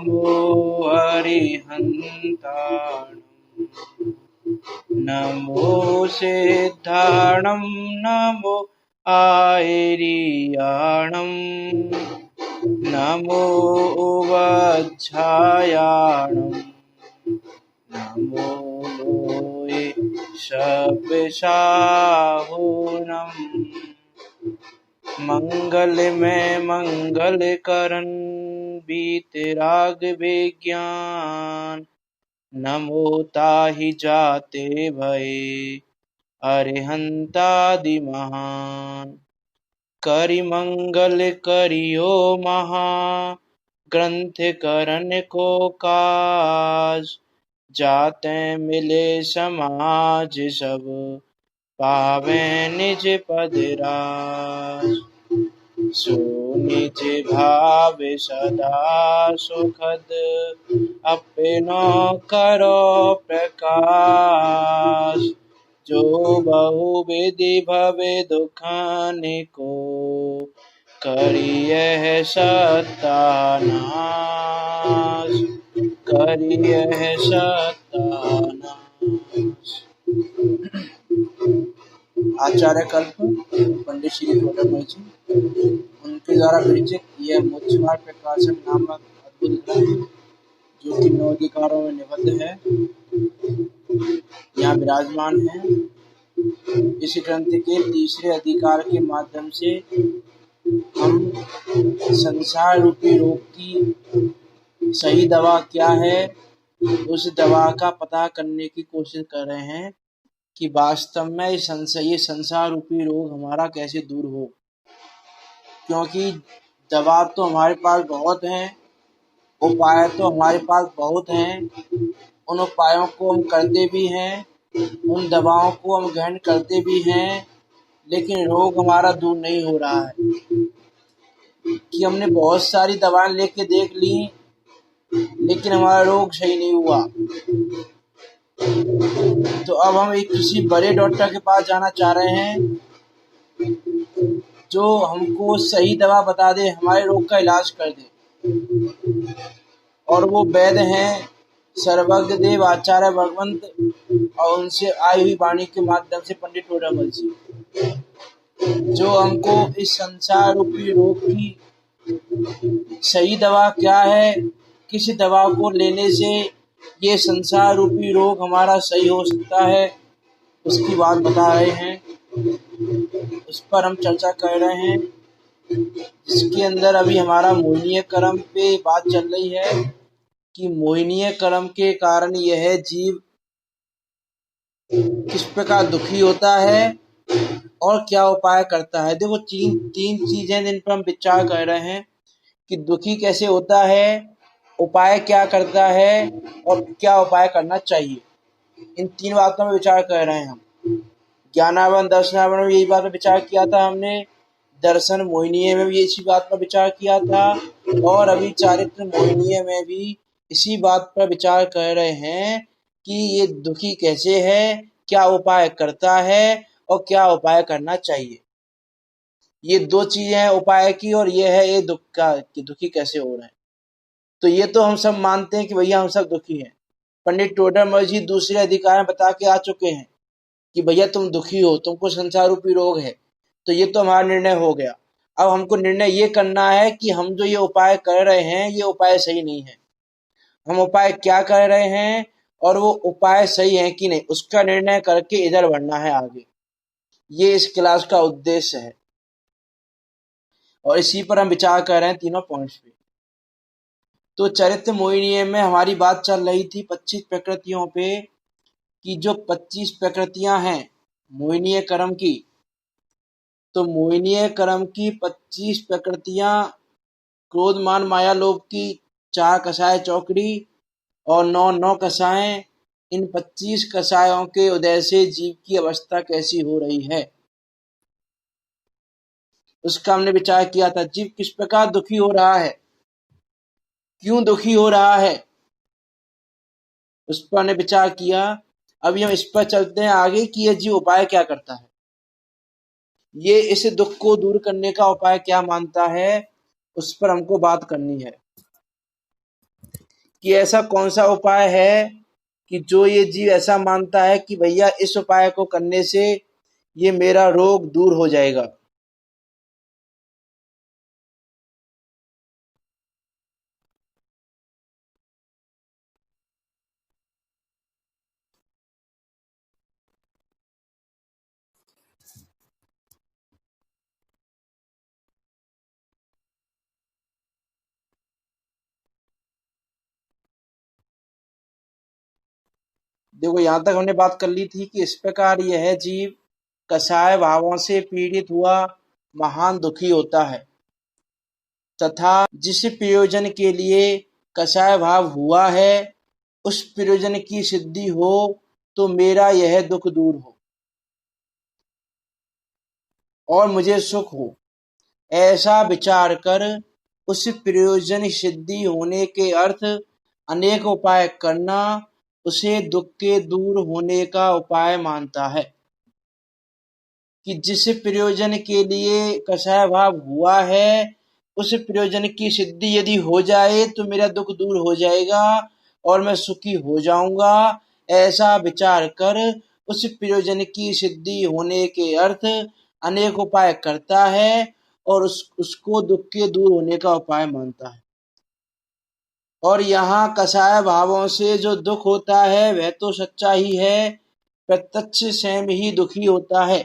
नमो अरिहन्ताणं नमो सिद्धाणं नमो आयर्याणं नमो वज्झायाणं नमो लोये शपिशाहुनं मंगल में मंगल करन बीतराग विज्ञान नमो ताहि जाते भये अरिहंतादि महान करि मंगल करियो महा ग्रंथ करन को काज जाते मिले समाज सब पावे निज पद राज सो निज भाव सदा सुखद अपनो करो प्रकाश जो बहु विधि भवे दुखानिको करियह सत्यानाश करियह सत्यानाश। आचार्य कल्प पंडित श्री गौतम जी उनके द्वारा विरचित यह मोक्षमार्ग प्रकाशन नामक अद्भुत ग्रंथ जो कि 9 अधिकारों में निबद्ध है यहाँ विराजमान है। इस ग्रंथ के तीसरे अधिकार के माध्यम से हम संसार रूपी रोग की सही दवा क्या है उस दवा का पता करने की कोशिश कर रहे हैं कि वास्तव में ये संसार रूपी रोग हमारा कैसे दूर हो, क्योंकि दवा तो हमारे पास बहुत हैं, उपाय तो हमारे पास बहुत हैं, उन उपायों को हम करते भी हैं, उन दवाओं को हम ग्रहण करते भी हैं, लेकिन रोग हमारा दूर नहीं हो रहा है। कि हमने बहुत सारी दवाएं लेके देख ली लेकिन हमारा रोग सही नहीं हुआ, तो अब हम एक किसी बड़े डॉक्टर के पास जाना चाह रहे हैं जो हमको सही दवा बता दे, हमारे रोग का इलाज कर दे। और वो वैद्य हैं सर्वज्ञ देव आचार्य भगवंत और उनसे आई हुई वाणी के माध्यम से पंडित टोडामल जी, जो हमको इस संसार रूपी रोग की सही दवा क्या है, किस दवा को लेने से ये संसार रूपी रोग हमारा सही हो सकता है, उसकी बात बता रहे हैं। उस पर हम चर्चा कर रहे हैं, जिसके अंदर अभी हमारा मोहिनीय कर्म पे बात चल रही है कि मोहिनीय कर्म के कारण यह जीव किस प्रकार दुखी होता है और क्या उपाय करता है। देखो तीन चीजें जिन पर हम विचार कर रहे हैं कि दुखी कैसे होता है, उपाय क्या करता है और क्या उपाय करना चाहिए। इन 3 बातों में विचार कर रहे हैं हम। ज्ञानावन दर्शनावन में यही बात पर विचार किया था हमने, दर्शन मोहिनीय में भी इसी बात पर विचार किया था, और अभी चारित्र मोहिनीय में भी इसी बात पर विचार कर रहे हैं कि ये दुखी कैसे है, क्या उपाय करता है और क्या उपाय करना चाहिए। ये 2 चीजें हैं उपाय की, और ये है ये दुख का कि दुखी कैसे हो रहे हैं। तो ये तो हम सब मानते हैं कि भैया हम सब दुखी हैं। पंडित टोडामल जी दूसरे अधिकार में बता के आ चुके हैं कि भैया तुम दुखी हो, तुमको संसार रूपी रोग है। तो ये तो हमारा निर्णय हो गया। अब हमको निर्णय ये करना है कि हम जो ये उपाय कर रहे हैं ये उपाय सही नहीं है। हम उपाय क्या कर रहे हैं और वो उपाय सही है कि नहीं, उसका निर्णय करके इधर बढ़ना है आगे। ये इस क्लास का उद्देश्य है और इसी पर हम विचार कर रहे हैं तीनों पॉइंट्स पे। तो चरित्र मोहिनीय में हमारी बात चल रही थी 25 प्रकृतियों पे, कि जो 25 प्रकृतियां हैं मोहिनीय कर्म की, तो मोहिनीय कर्म की 25 प्रकृतियां क्रोध मान माया लोभ की 4 कषाय चौकड़ी और 9 कषाय, इन 25 कषायों के उदय से जीव की अवस्था कैसी हो रही है उसका हमने विचार किया था। जीव किस प्रकार दुखी हो रहा है, क्यों दुखी हो रहा है, उस पर हमने विचार किया। अभी हम इस पर चलते हैं आगे कि यह जीव उपाय क्या करता है, ये इस दुख को दूर करने का उपाय क्या मानता है, उस पर हमको बात करनी है। कि ऐसा कौन सा उपाय है कि जो ये जीव ऐसा मानता है कि भैया इस उपाय को करने से ये मेरा रोग दूर हो जाएगा। देखो यहाँ तक हमने बात कर ली थी कि इस प्रकार यह जीव कसाय भावों से पीड़ित हुआ महान दुखी होता है, तथा जिस प्रयोजन के लिए कसाय भाव हुआ है उस प्रयोजन की सिद्धि हो तो मेरा यह दुख दूर हो और मुझे सुख हो, ऐसा विचार कर उस प्रयोजन सिद्धि होने के अर्थ अनेक उपाय करना उसे दुख के दूर होने का उपाय मानता है। कि जिस प्रयोजन के लिए कषाय भाव हुआ है उस प्रयोजन की सिद्धि यदि हो जाए तो मेरा दुख दूर हो जाएगा और मैं सुखी हो जाऊंगा, ऐसा विचार कर उस प्रयोजन की सिद्धि होने के अर्थ अनेक उपाय करता है और उसको दुख के दूर होने का उपाय मानता है। और यहाँ कसाय भावों से जो दुख होता है वह तो सच्चा ही है, प्रत्यक्ष स्वयं ही दुखी होता है,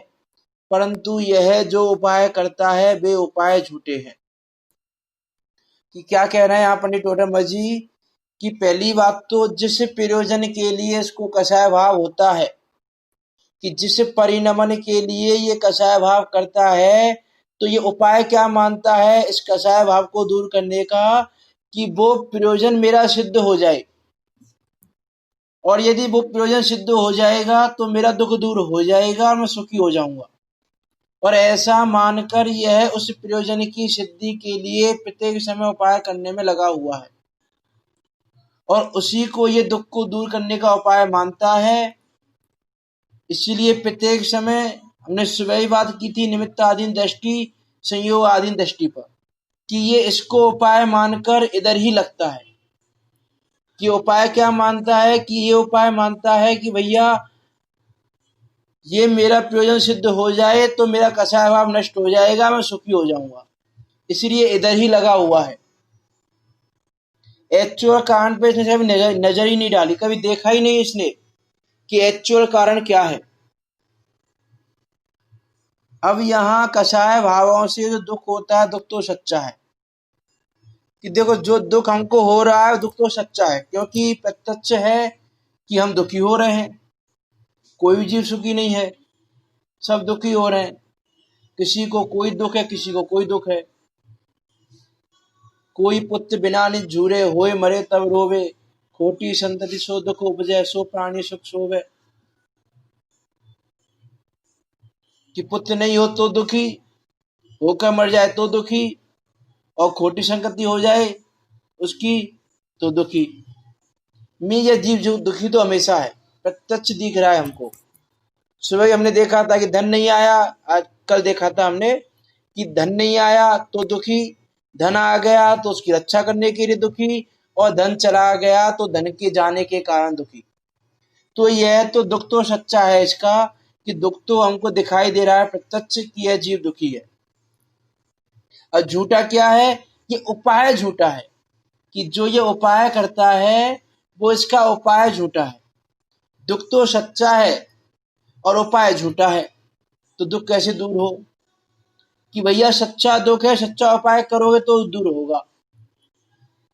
परंतु यह जो उपाय करता है वे उपाय झूठे हैं। कि क्या कह रहे हैं यहाँ पंडित टोडरमल जी कि पहली बात तो जिस प्रयोजन के लिए इसको कसाय भाव होता है, कि जिस परिणमन के लिए ये कसाय भाव करता है, तो ये उपाय क्या मानता है इस कसाय भाव को दूर करने का, कि वो प्रयोजन मेरा सिद्ध हो जाए, और यदि वो प्रयोजन सिद्ध हो जाएगा तो मेरा दुख दूर हो जाएगा और मैं सुखी हो जाऊंगा। और ऐसा मानकर यह उस प्रयोजन की सिद्धि के लिए प्रत्येक समय उपाय करने में लगा हुआ है और उसी को ये दुख को दूर करने का उपाय मानता है। इसीलिए प्रत्येक समय हमने सुबह ही बात की थी निमित्त आधीन दृष्टि संयोग आधीन दृष्टि पर, कि ये इसको उपाय मानकर इधर ही लगता है। कि उपाय क्या मानता है, कि ये उपाय मानता है कि भैया ये मेरा प्रयोजन सिद्ध हो जाए तो मेरा कसाय भाव नष्ट हो जाएगा, मैं सुखी हो जाऊंगा, इसलिए इधर ही लगा हुआ है। एक्चुअल कारण पे इसने कभी नजर ही नहीं डाली, कभी देखा ही नहीं इसने कि एक्चुअल कारण क्या है। अब यहाँ कसाय भावों से जो दुख होता है दुख तो सच्चा है। कि देखो जो दुख हमको हो रहा है दुख तो सच्चा है, क्योंकि प्रत्यक्ष है कि हम दुखी हो रहे हैं, कोई भी जीव सुखी नहीं है, सब दुखी हो रहे हैं। किसी को कोई दुख है, किसी को कोई दुख है। कोई पुत्र बिना निज झूरे होए मरे तब रोवे, खोटी संतति सो दुख उपजय सो प्राणी सुख सोवे। कि पुत्र नहीं हो तो दुखी, होकर मर जाए तो दुखी, और खोटी संगति हो जाए उसकी तो दुखी। मैं यह जीव जो दुखी तो हमेशा है, प्रत्यक्ष दिख रहा है हमको। सुबह हमने देखा था कि धन नहीं आया, आज कल देखा था हमने कि धन नहीं आया तो दुखी, धन आ गया तो उसकी रक्षा करने के लिए दुखी, और धन चला गया तो धन के जाने के कारण दुखी। तो यह तो दुख तो सच्चा है इसका, कि दुख तो हमको दिखाई दे रहा है प्रत्यक्ष कि यह जीव दुखी है। और झूठा क्या है, ये उपाय झूठा है। कि जो ये उपाय करता है वो इसका उपाय झूठा है। दुख तो सच्चा है और उपाय झूठा है, तो दुख कैसे दूर हो। कि भैया सच्चा दुख है, सच्चा उपाय करोगे तो दूर होगा,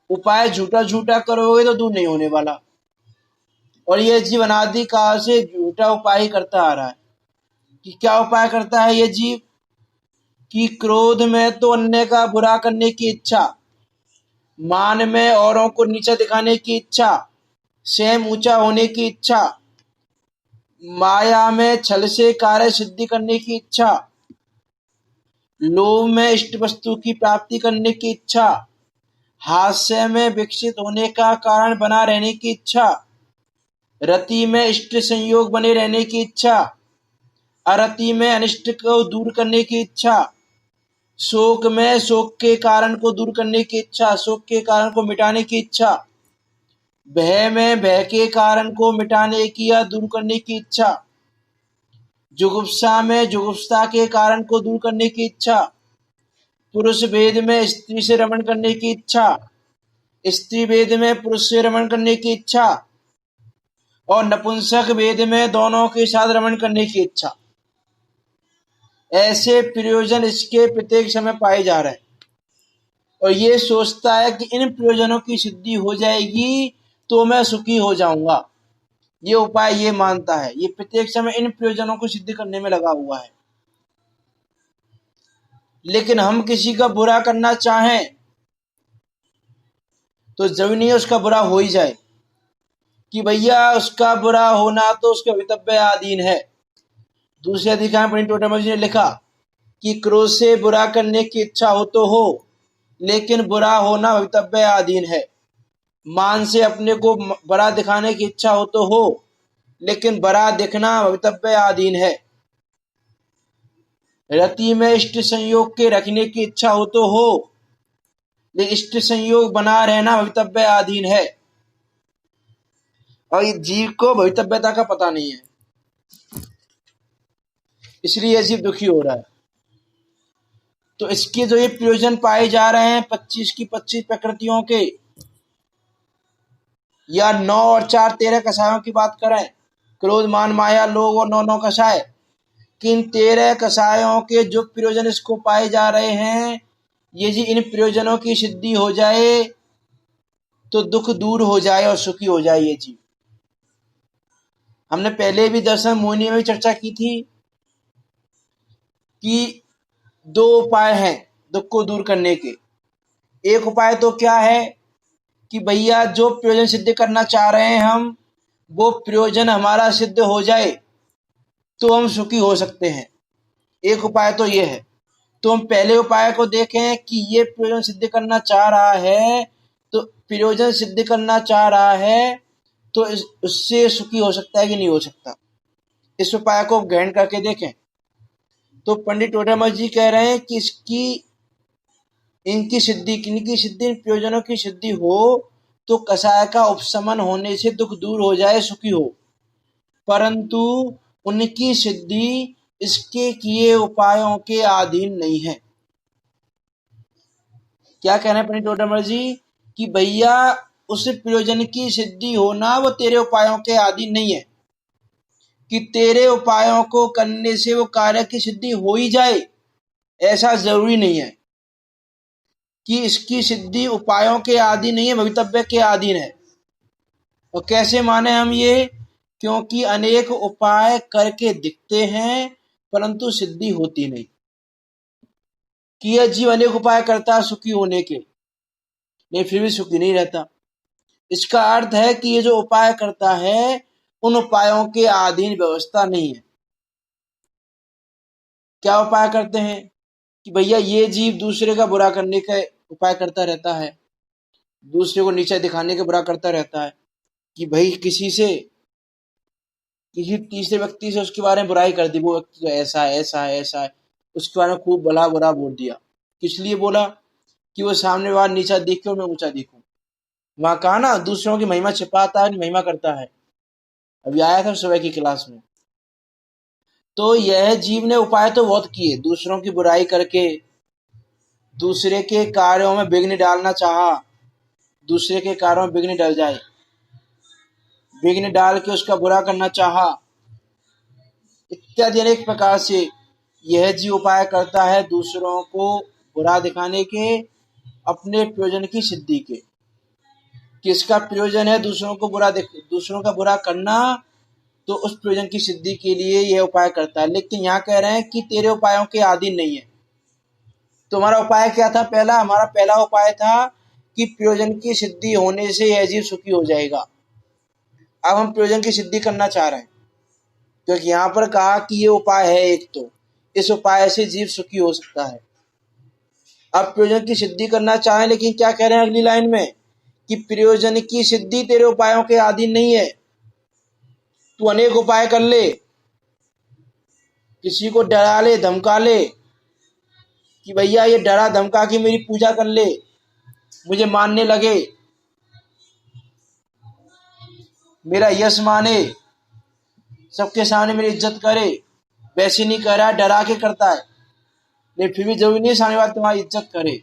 उपाय झूठा झूठा करोगे तो दूर नहीं होने वाला। और ये जीव अनादि काल से झूठा उपाय ही करता आ रहा है। कि क्या उपाय करता है ये जीव, कि क्रोध में तो अन्य का बुरा करने की इच्छा, मान में औरों को नीचा दिखाने की इच्छा, स्वयं ऊंचा होने की इच्छा, माया में छल से कार्य सिद्धि करने की इच्छा, लोभ में इष्ट वस्तु की प्राप्ति करने की इच्छा, हास्य में विकसित होने का कारण बना रहने की इच्छा, रति में इष्ट संयोग बने रहने की इच्छा, अरति में अनिष्ट को दूर करने की इच्छा, शोक में शोक के कारण को दूर करने की इच्छा, शोक के कारण को मिटाने की इच्छा, भय में भय के कारण को मिटाने की या दूर करने की इच्छा, जुगुप्सा में जुगुप्सा के कारण को दूर करने की इच्छा, पुरुष भेद में स्त्री से रमण करने की इच्छा, स्त्री भेद में पुरुष से रमण करने की इच्छा, और नपुंसक भेद में दोनों के साथ रमण करने की इच्छा। ऐसे प्रयोजन इसके प्रत्येक समय पाए जा रहे हैं और ये सोचता है कि इन प्रयोजनों की सिद्धि हो जाएगी तो मैं सुखी हो जाऊंगा। ये उपाय ये मानता है, ये प्रत्येक समय इन प्रयोजनों को सिद्ध करने में लगा हुआ है। लेकिन हम किसी का बुरा करना चाहें तो जरूरी नहीं है उसका बुरा हो ही जाए, कि भैया उसका बुरा होना तो उसके वितव्य अधीन है। दूसरे अधिकार में टोटमजी ने लिखा कि क्रोध से बुरा करने की इच्छा हो तो हो, लेकिन बुरा होना भवितव्य अधीन है। मान से अपने को बड़ा दिखाने की इच्छा हो तो हो, लेकिन बड़ा दिखना भवितव्य अधीन है। रति में इष्ट संयोग के रखने की इच्छा हो तो हो, लेकिन इष्ट संयोग बना रहना भवितव्य अधीन है। और ये जीव को भवितव्यता का पता नहीं है, इसलिए जीव दुखी हो रहा है। तो इसके जो ये प्रयोजन पाए जा रहे हैं 25 की 25 प्रकृतियों के, या 9 और 4 13 कषायों की बात करें, क्रोध मान माया लोभ और 9 कषाय, किन 13 कषायों के जो प्रयोजन इसको पाए जा रहे हैं, ये जी इन प्रयोजनों की सिद्धि हो जाए तो दुख दूर हो जाए और सुखी हो जाए। ये जीव हमने पहले भी दर्शन मोहिनी में चर्चा की थी कि 2 उपाय हैं दुख को दूर करने के। एक उपाय तो क्या है कि भैया जो प्रयोजन सिद्ध करना चाह रहे हैं हम, वो प्रयोजन हमारा सिद्ध हो जाए तो हम सुखी हो सकते हैं। एक उपाय तो ये है। तो हम पहले उपाय को देखें कि ये प्रयोजन सिद्ध करना चाह रहा है, तो प्रयोजन सिद्ध करना चाह रहा है तो उससे सुखी हो सकता है कि नहीं हो सकता। इस उपाय को ग्रहण करके देखें। तो पंडित टोडामल जी कह रहे हैं कि इनकी सिद्धि इन प्रयोजनों की सिद्धि हो तो कषाय का उपशमन होने से दुख दूर हो जाए, सुखी हो, परंतु उनकी सिद्धि इसके किए उपायों के अधीन नहीं है। क्या कह रहे हैं पंडित टोडामल जी कि भैया उस प्रयोजन की सिद्धि होना वो तेरे उपायों के अधीन नहीं है, कि तेरे उपायों को करने से वो कार्य की सिद्धि हो ही जाए ऐसा जरूरी नहीं है, कि इसकी सिद्धि उपायों के अधीन नहीं है, भवितव्य के अधीन है। और कैसे माने हम ये, क्योंकि अनेक उपाय करके दिखते हैं परंतु सिद्धि होती नहीं। कि यह जीव अनेक उपाय करता है सुखी होने के, नहीं फिर भी सुखी नहीं रहता। इसका अर्थ है कि ये जो उपाय करता है उन उपायों के अधीन व्यवस्था नहीं है। क्या उपाय करते हैं कि भैया ये जीव दूसरे का बुरा करने का उपाय करता रहता है, दूसरे को नीचा दिखाने का बुरा करता रहता है, कि भाई किसी तीसरे व्यक्ति से उसके बारे में बुराई कर दी, वो व्यक्ति तो ऐसा है ऐसा है ऐसा है, उसके बारे में खूब भला बुरा बोल दिया। किस लिए बोला? कि वो सामने वाला नीचा देखे और मैं ऊंचा देखूं। वहां कहा ना, दूसरों की महिमा छिपाता है महिमा करता है। अभी आया था सुबह की क्लास में। तो यह जीव ने उपाय तो बहुत किए, दूसरों की बुराई करके दूसरे के कार्यों में विघ्न डालना चाहा, दूसरे के कार्यों में विघ्न डल जाए, विघ्न डाल के उसका बुरा करना चाहा, इत्यादि अनेक प्रकार से यह जीव उपाय करता है दूसरों को बुरा दिखाने के, अपने प्रयोजन की सिद्धि के। किसका प्रयोजन है दूसरों का बुरा करना, तो उस प्रयोजन की सिद्धि के लिए यह उपाय करता है। लेकिन यहाँ कह रहे हैं कि तेरे उपायों के अधीन नहीं है। तो हमारा उपाय क्या था? हमारा पहला उपाय था कि प्रयोजन की सिद्धि होने से यह जीव सुखी हो जाएगा। अब हम प्रयोजन की सिद्धि करना चाह रहे हैं, क्योंकि यहाँ पर कहा कि ये उपाय है एक, तो इस उपाय से जीव सुखी हो सकता है। अब प्रयोजन की सिद्धि करना चाहें, लेकिन क्या कह रहे हैं अगली लाइन में कि प्रयोजन की सिद्धि तेरे उपायों के अधीन नहीं है। तू अनेक उपाय कर ले, किसी को डरा ले धमका ले कि भैया ये डरा धमका के मेरी पूजा कर ले, मुझे मानने लगे, मेरा यश माने, सबके सामने मेरी इज्जत करे, वैसे नहीं कर रहा है, डरा के करता है। लेकिन फिर भी जरूरी नहीं सामने वाला तुम्हारी इज्जत करे,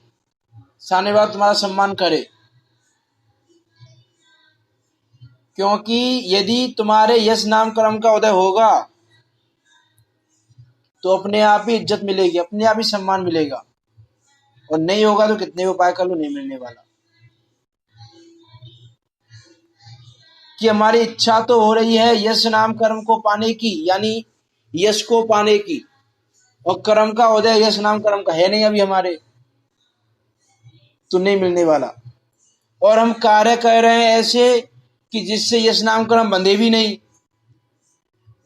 सामने वाला तुम्हारा सम्मान करे, क्योंकि यदि तुम्हारे यश नाम कर्म का उदय होगा तो अपने आप ही इज्जत मिलेगी, अपने आप ही सम्मान मिलेगा, और नहीं होगा तो कितने भी उपाय कर लो नहीं मिलने वाला। कि हमारी इच्छा तो हो रही है यश नाम कर्म को पाने की, यानी यश को पाने की, और कर्म का उदय यश नाम कर्म का है नहीं अभी हमारे, तो नहीं मिलने वाला। और हम कार्य कर रहे हैं ऐसे कि जिससे यश नाम कर्म बंधे भी नहीं,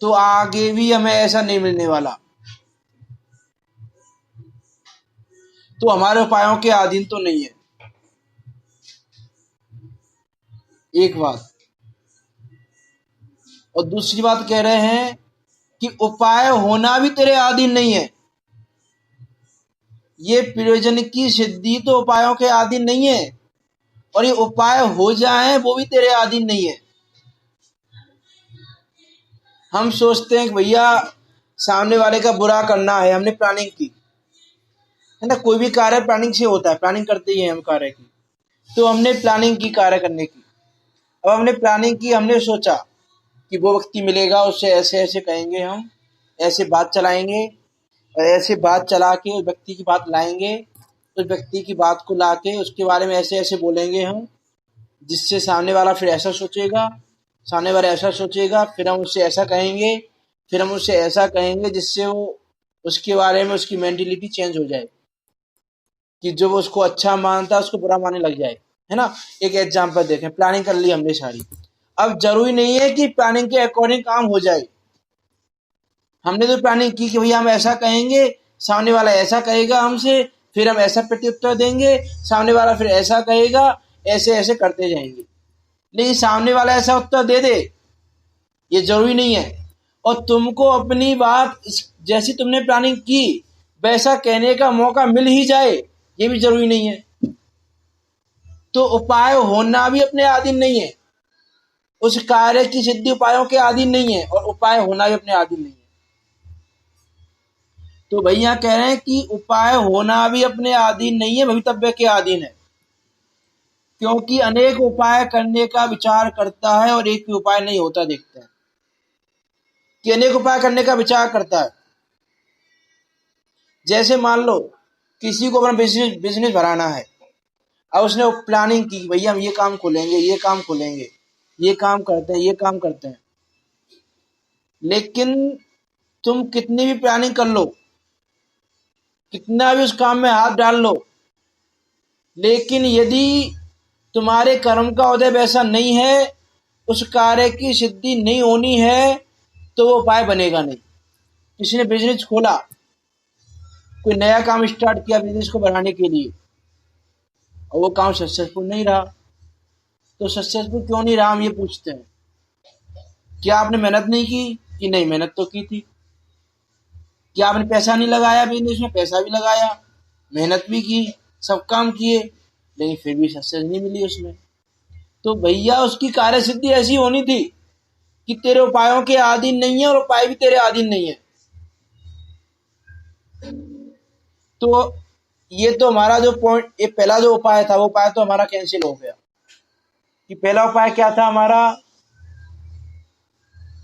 तो आगे भी हमें ऐसा नहीं मिलने वाला। तो हमारे उपायों के अधीन तो नहीं है, एक बात। और दूसरी बात कह रहे हैं कि उपाय होना भी तेरे अधीन नहीं है। ये प्रयोजन की सिद्धि तो उपायों के अधीन नहीं है, और ये उपाय हो जाए वो भी तेरे अधीन नहीं है। हम सोचते हैं कि भैया सामने वाले का बुरा करना है, हमने प्लानिंग की है ना, कोई भी कार्य प्लानिंग से होता है, प्लानिंग करते ही हैं हम कार्य की। तो हमने प्लानिंग की कार्य करने की, अब हमने प्लानिंग की, हमने सोचा कि वो व्यक्ति मिलेगा, उससे ऐसे ऐसे कहेंगे, हम ऐसे बात चलाएंगे, और ऐसे बात चला के उस व्यक्ति की बात लाएंगे, उस व्यक्ति की बात को ला के उसके बारे में ऐसे ऐसे बोलेंगे हम, जिससे सामने वाला फिर ऐसा सोचेगा, सामने वाला ऐसा सोचेगा, फिर हम उससे ऐसा कहेंगे, फिर हम उससे ऐसा कहेंगे, जिससे वो उसके बारे में उसकी मेंटेलिटी चेंज हो जाए, कि जो वो उसको अच्छा मानता है उसको बुरा मानने लग जाए, है ना। एक एग्जांपल देखें, प्लानिंग कर ली हमने सारी, अब जरूरी नहीं है कि प्लानिंग के अकॉर्डिंग काम हो जाए। हमने तो प्लानिंग की कि भैया हम ऐसा कहेंगे, सामने वाला ऐसा कहेगा हमसे, फिर हम ऐसा प्रत्युत्तर देंगे, सामने वाला फिर ऐसा कहेगा, ऐसे ऐसे करते जाएंगे। लेकिन सामने वाला ऐसा उत्तर दे दे ये जरूरी नहीं है, और तुमको अपनी बात जैसी तुमने प्लानिंग की वैसा कहने का मौका मिल ही जाए ये भी जरूरी नहीं है। तो उपाय होना भी अपने अधीन नहीं है, उस कार्य की सिद्धि उपायों के अधीन नहीं है, और उपाय होना भी अपने अधीन नहीं है। तो भैया कह रहे हैं कि उपाय होना भी अपने अधीन नहीं है, भवितव्य के अधीन है, क्योंकि अनेक उपाय करने का विचार करता है और एक भी उपाय नहीं होता देखता है, कि अनेक उपाय करने का विचार करता है। जैसे मान लो किसी को अपना बिजनेस बढ़ाना है, अब उसने प्लानिंग की भैया हम ये काम खोलेंगे, ये काम खोलेंगे, ये काम करते हैं, ये काम करते हैं। लेकिन तुम कितनी भी प्लानिंग कर लो, कितना भी उस काम में हाथ डाल लो, लेकिन यदि तुम्हारे कर्म का उदय वैसा नहीं है, उस कार्य की सिद्धि नहीं होनी है, तो वो उपाय बनेगा नहीं। किसी ने बिजनेस खोला, कोई नया काम स्टार्ट किया बिजनेस को बढ़ाने के लिए, और वो काम सक्सेसफुल नहीं रहा, तो सक्सेसफुल क्यों नहीं रहा हम ये पूछते हैं। क्या आपने मेहनत नहीं की? कि नहीं, मेहनत तो की थी। क्या आपने पैसा नहीं लगाया बिजनेस में? पैसा भी लगाया, मेहनत भी की, सब काम किए, लेकिन फिर भी सक्सेस नहीं मिली उसमें। तो भैया उसकी कार्य सिद्धि ऐसी होनी थी कि तेरे उपायों के अधीन नहीं है और उपाय भी तेरे अधीन नहीं है। तो ये तो हमारा जो पॉइंट, ये पहला जो उपाय था वो उपाय तो हमारा कैंसिल हो गया। कि पहला उपाय क्या था हमारा,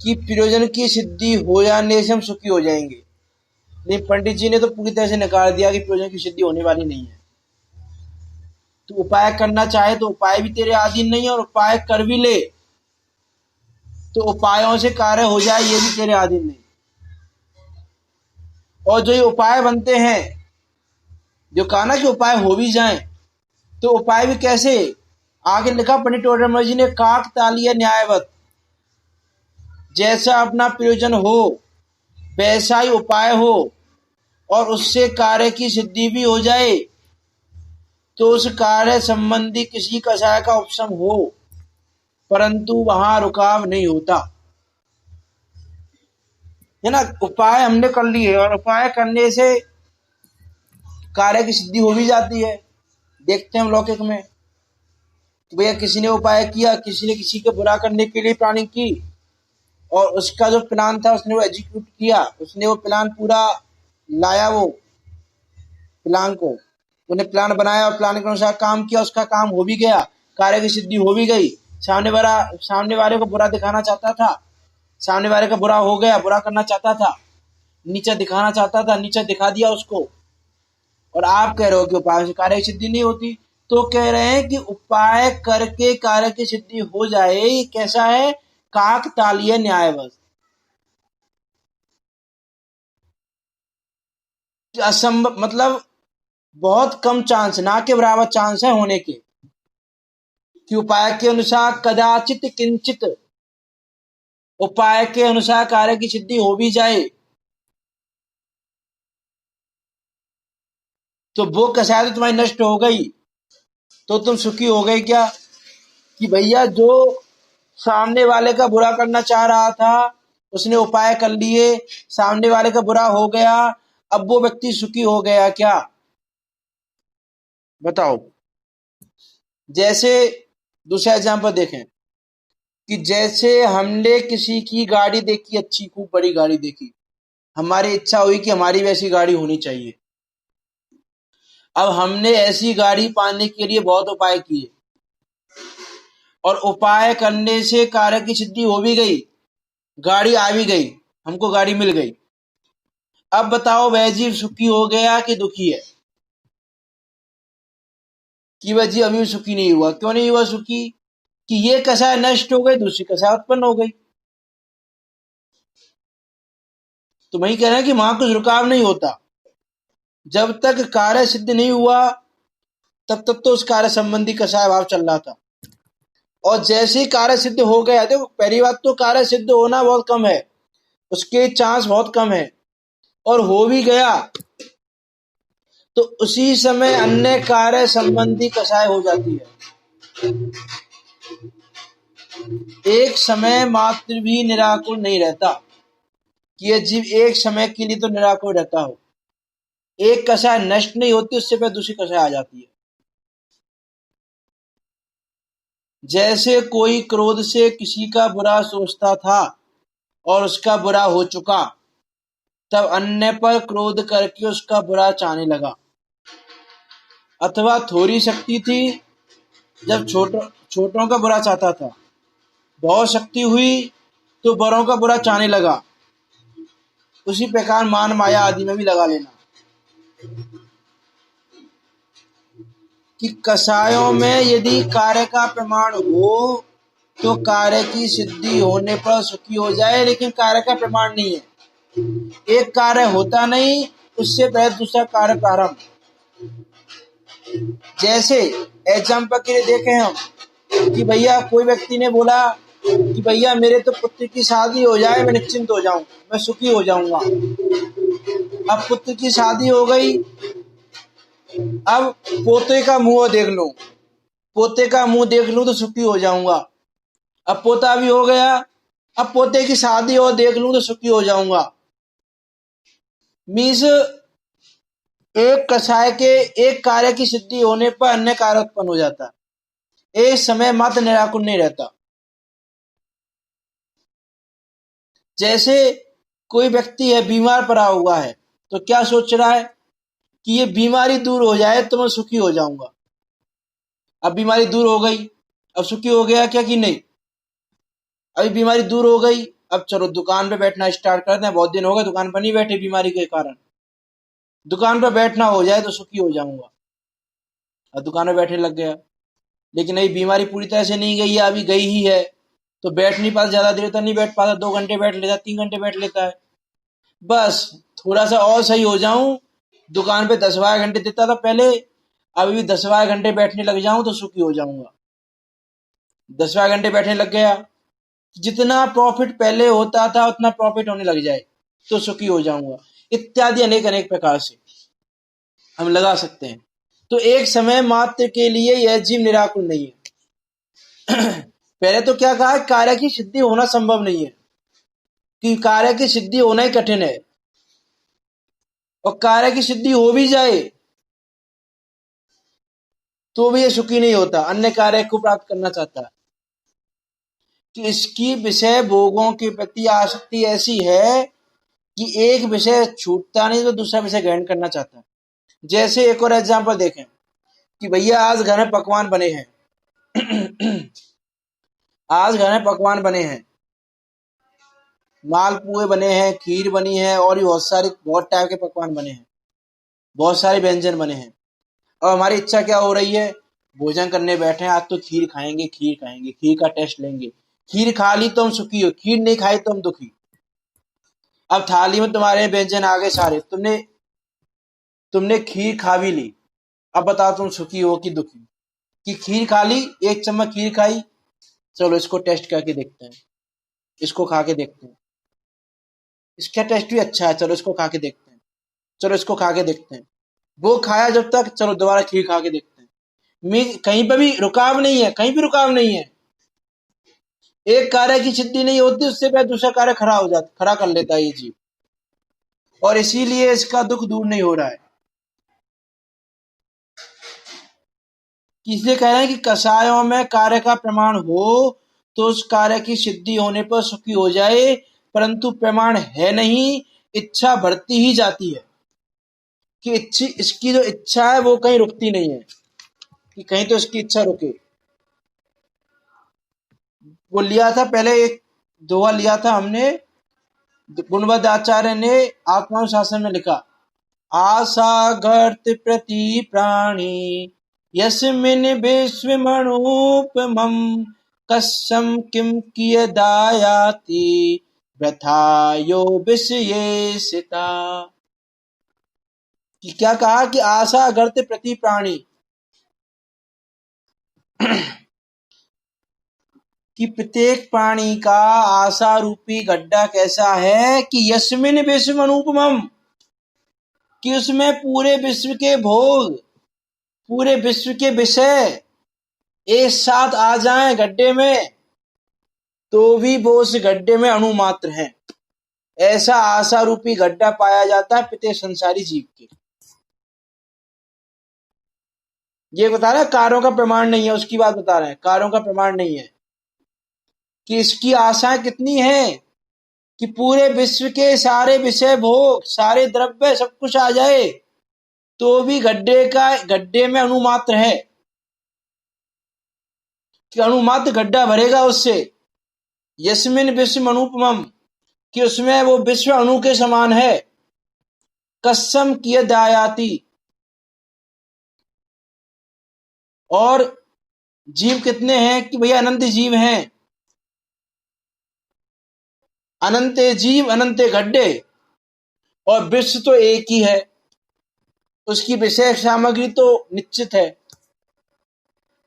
कि प्रयोजन की सिद्धि हो जाने से हम सुखी हो जाएंगे। लेकिन पंडित जी ने तो पूरी तरह से नकार दिया कि प्रयोजन की सिद्धि होने वाली नहीं है। तो उपाय करना चाहे तो उपाय भी तेरे अधीन नहीं है, और उपाय कर भी ले तो उपायों से कार्य हो जाए ये भी तेरे अधीन नहीं। और जो ये उपाय बनते हैं, जो कहा ना कि उपाय हो भी जाएं, तो उपाय भी कैसे, आगे लिखा पंडित टोडरमल जी ने, काक तालिया न्यायवत, जैसा अपना प्रयोजन हो वैसा ही उपाय हो, और उससे कार्य की सिद्धि भी हो जाए, तो उस कार्य संबंधी किसी कषाय का उपशम हो, परंतु वहां रुकाव नहीं होता, है ना। उपाय हमने कर लिए, और उपाय करने से कार्य की सिद्धि हो भी जाती है, देखते हैं हम लौकिक में। कि भैया किसी ने उपाय किया, किसी ने किसी को बुरा करने के लिए प्लानिंग की, और उसका जो प्लान था उसने वो एग्जीक्यूट किया, उसने वो प्लान पूरा लाया, वो प्लान को उन्हें प्लान बनाया और प्लान के अनुसार काम किया, उसका काम हो भी गया, कार्य की सिद्धि हो भी गई। सामने वाले को बुरा दिखाना चाहता था, सामने वाले का बुरा हो गया, बुरा करना चाहता था, नीचा दिखाना चाहता था, नीचा दिखा दिया उसको। और आप कह रहे हो कि उपाय से कार्य की सिद्धि नहीं होती। तो कह रहे हैं कि उपाय करके कार्य की सिद्धि हो जाए, ये कैसा है? काकतालीय न्यायवश, असंभव, मतलब बहुत कम चांस, ना के बराबर चांस है होने के, कि उपाय के अनुसार कदाचित किंचित उपाय के अनुसार कार्य की सिद्धि हो भी जाए, तो वो कसाय तो तुम्हारी नष्ट हो गई, तो तुम सुखी हो गए क्या? कि भैया जो सामने वाले का बुरा करना चाह रहा था, उसने उपाय कर लिए, सामने वाले का बुरा हो गया, अब वो व्यक्ति सुखी हो गया क्या? बताओ। जैसे दूसरा एग्जांपल देखें, कि जैसे हमने किसी की गाड़ी देखी, अच्छी खूब बड़ी गाड़ी देखी, हमारी इच्छा हुई कि हमारी वैसी गाड़ी होनी चाहिए। अब हमने ऐसी गाड़ी पाने के लिए बहुत उपाय किए, और उपाय करने से कार्य की सिद्धि हो भी गई, गाड़ी आ भी गई, हमको गाड़ी मिल गई। अब बताओ वह जीव सुखी हो गया कि दुखी है? कि वह जीव अभी भी सुखी नहीं हुआ। क्यों नहीं हुआ सुखी? कि ये कसाय नष्ट हो गई, दूसरी कसाय उत्पन्न हो गई। तो वही कह रहे हैं कि वहां कुछ रुकाव नहीं होता, जब तक कार्य सिद्ध नहीं हुआ तब तक तो उस कार्य संबंधी कसाय भाव चल रहा था। और जैसे ही कार्य सिद्ध हो गया, देखो पहली बात तो कार्य सिद्ध होना बहुत कम है, उसके चांस बहुत कम है, और हो भी गया तो उसी समय अन्य कार्य संबंधी कसाय हो जाती है। एक समय मात्र भी निराकुल नहीं रहता, कि यह जीव एक समय के लिए तो निराकुल रहता हो। एक कसाय नष्ट नहीं होती, उससे पहले दूसरी कसाय आ जाती है। जैसे कोई क्रोध से किसी का बुरा सोचता था और उसका बुरा हो चुका, तब अन्य पर क्रोध करके उसका बुरा चाहने लगा। अथवा थोड़ी शक्ति थी, जब छोटों का बुरा चाहता था, बहुत शक्ति हुई तो बड़ों का बुरा चाहने लगा। उसी प्रकार मान माया आदि में भी लगा लेना, कि कसायों में यदि कार्य का प्रमाण हो तो कार्य की सिद्धि होने पर सुखी हो जाए, लेकिन कार्य का प्रमाण नहीं है, एक कार्य होता नहीं, उससे पहले दूसरा कार्य प्रारंभ। जैसे एग्जाम्पल के लिए देखें हम, कि भैया कोई व्यक्ति ने बोला कि भैया मेरे तो पुत्र की शादी हो जाए, मैं निश्चिंत हो जाऊं, मैं सुखी हो जाऊंगा। अब पुत्र की शादी हो गई, अब पोते का मुंह देख लूं, पोते का मुंह देख लूं तो सुखी हो जाऊंगा। अब पोता भी हो गया, अब पोते की शादी और देख लूं तो सुखी हो जाऊंगा। मीन्स एक कसाय के एक कार्य की सिद्धि होने पर अन्य कार्य उत्पन्न हो जाता है, एक समय मात्र निराकुल नहीं रहता। जैसे कोई व्यक्ति है, बीमार पड़ा हुआ है, तो क्या सोच रहा है कि ये बीमारी दूर हो जाए तो मैं सुखी हो जाऊंगा। अब बीमारी दूर हो गई, अब सुखी हो गया क्या कि नहीं? अभी बीमारी दूर हो गई, अब चलो दुकान पे बैठना स्टार्ट करते हैं, बहुत दिन हो गए दुकान पर नहीं बैठे बीमारी के कारण, दुकान पर बैठना हो जाए तो सुखी हो जाऊंगा। अब दुकान में बैठने लग गया, लेकिन अभी बीमारी पूरी तरह से नहीं गई है, अभी गई ही है, तो बैठ नहीं पाता, ज्यादा देर तक नहीं बैठ पाता, 2 घंटे बैठ लेता, 3 घंटे बैठ लेता है। बस थोड़ा सा और सही हो जाऊं, दुकान पे 10-12 घंटे देता था पहले, अभी भी 10-12 घंटे बैठने लग जाऊं तो सुखी हो जाऊंगा। 10-12 घंटे बैठने लग गया, जितना प्रॉफिट पहले होता था उतना प्रॉफिट होने लग जाए तो सुखी हो जाऊंगा, इत्यादि अनेक अनेक प्रकार से हम लगा सकते हैं। तो एक समय मात्र के लिए यह जीव निराकुल नहीं है। पहले तो क्या कहा, कार्य की सिद्धि होना संभव नहीं है, कि कार्य की सिद्धि होना ही कठिन है, और कार्य की सिद्धि हो भी जाए तो भी ये सुखी नहीं होता, अन्य कार्य को प्राप्त करना चाहता है। कि इसकी विषय भोगों के प्रति आसक्ति ऐसी है कि एक विषय छूटता नहीं तो दूसरा विषय ग्रहण करना चाहता है। जैसे एक और एग्जांपल देखें कि भैया आज घर में पकवान बने हैं आज घर में पकवान बने हैं, मालपुए बने हैं, खीर बनी है और भी बहुत टाइप के पकवान बने हैं, बहुत सारे व्यंजन बने हैं। और हमारी इच्छा क्या हो रही है, भोजन करने बैठे हैं, आज तो खीर खाएंगे, खीर खाएंगे, खीर का टेस्ट लेंगे। खीर खा ली तो हम सुखी हो, खीर नहीं खाई तो हम दुखी। अब थाली में तुम्हारे व्यंजन आ गए सारे, तुमने खीर खा भी ली, अब बताओ तुम सुखी हो कि दुखी। कि खीर खा ली, एक चम्मच खीर खाई, चलो इसको टेस्ट करके देखते हैं, इसको खा के देखते हैं, इसका टेस्ट भी अच्छा है, चलो इसको खा के देखते हैं, चलो इसको खा के देखते हैं। वो खाया जब तक, चलो दोबारा खीर खा के देखते हैं। कहीं पर भी रुकाव नहीं है, कहीं भी रुकाव नहीं है। एक कार्य की सिद्धि नहीं होती, उससे पहले दूसरा कार्य खड़ा कर लेता है ये जीव, और इसीलिए इसका दुख दूर नहीं हो रहा है। इसलिए कह रहे हैं कि कसायों में कार्य का प्रमाण हो तो उस कार्य की सिद्धि होने पर सुखी हो जाए, परंतु प्रमाण है नहीं, इच्छा बढ़ती ही जाती है। कि इसकी जो इच्छा है वो कहीं रुकती नहीं है, कि कहीं तो इसकी इच्छा रुके। वो लिया था पहले, एक दोहा लिया था हमने, गुणवद आचार्य ने आत्मानुशासन में लिखा, आशा गर्त प्रति प्राणी यस्मिन् विश्वमणुपमं कस्सम किम कियदायाति व्यथायो विषयेषिता। कि क्या कहा कि आशा गर्त प्रति प्राणी, कि प्रत्येक प्राणी का आशा रूपी गड्ढा कैसा है कि यस्मिन् विश्वमनुपमं, कि उसमें पूरे विश्व के भोग, पूरे विश्व के विषय एक साथ आ जाएं गड्ढे में, तो भी वो उस गड्ढे में अणु मात्र हैं। ऐसा आशा रूपी गड्ढा पाया जाता है प्रत्येक संसारी जीव के। ये बता रहे हैं कार्यों का प्रमाण नहीं है, उसकी बात बता रहे हैं, कार्यों का प्रमाण नहीं है कि इसकी आशाएं कितनी है कि पूरे विश्व के सारे विषय भोग, सारे द्रव्य सब कुछ आ जाए, तो भी गड्ढे में अणुमात्र है, कि अणुमात्र गड्ढा भरेगा उससे। यस्मिन विश्व अनुपमम, कि उसमें वो विश्व अणु के समान है। कस्सम कियदायाति, और जीव कितने हैं कि भैया अनंत जीव हैं, अनंत जीव अनंत गड्ढे, और विश्व तो एक ही है, उसकी विषय सामग्री तो निश्चित है।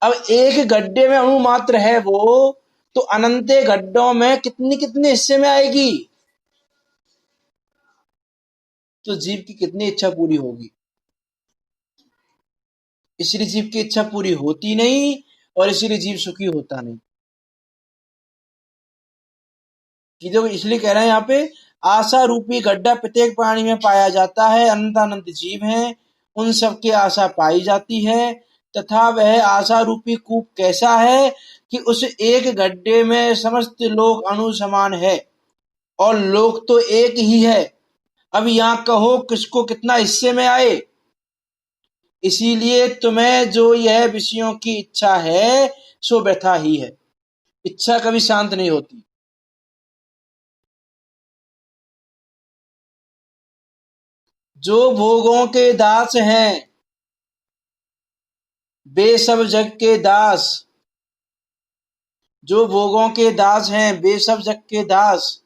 अब एक गड्ढे में अणु मात्र है वो, तो अनंत गड्ढों में कितने कितने हिस्से में आएगी, तो जीव की कितनी इच्छा पूरी होगी। इसलिए जीव की इच्छा पूरी होती नहीं, और इसीलिए जीव सुखी होता नहीं। चीजों इसलिए कह रहे हैं यहाँ पे, आशा रूपी गड्ढा प्रत्येक प्राणी में पाया जाता है, अनंत अनंत जीव हैं, उन सबकी आशा पाई जाती है। तथा वह आशा रूपी कूप कैसा है कि उस एक गड्ढे में समस्त लोक अणु समान है, और लोक तो एक ही है। अब यहाँ कहो किसको कितना हिस्से में आए। इसीलिए तुम्हें जो यह विषयों की इच्छा है सो व्यथा ही है, इच्छा कभी शांत नहीं होती। जो भोगों के दास हैं वे सब जग के दास, जो भोगों के दास हैं वे सब जग के दास,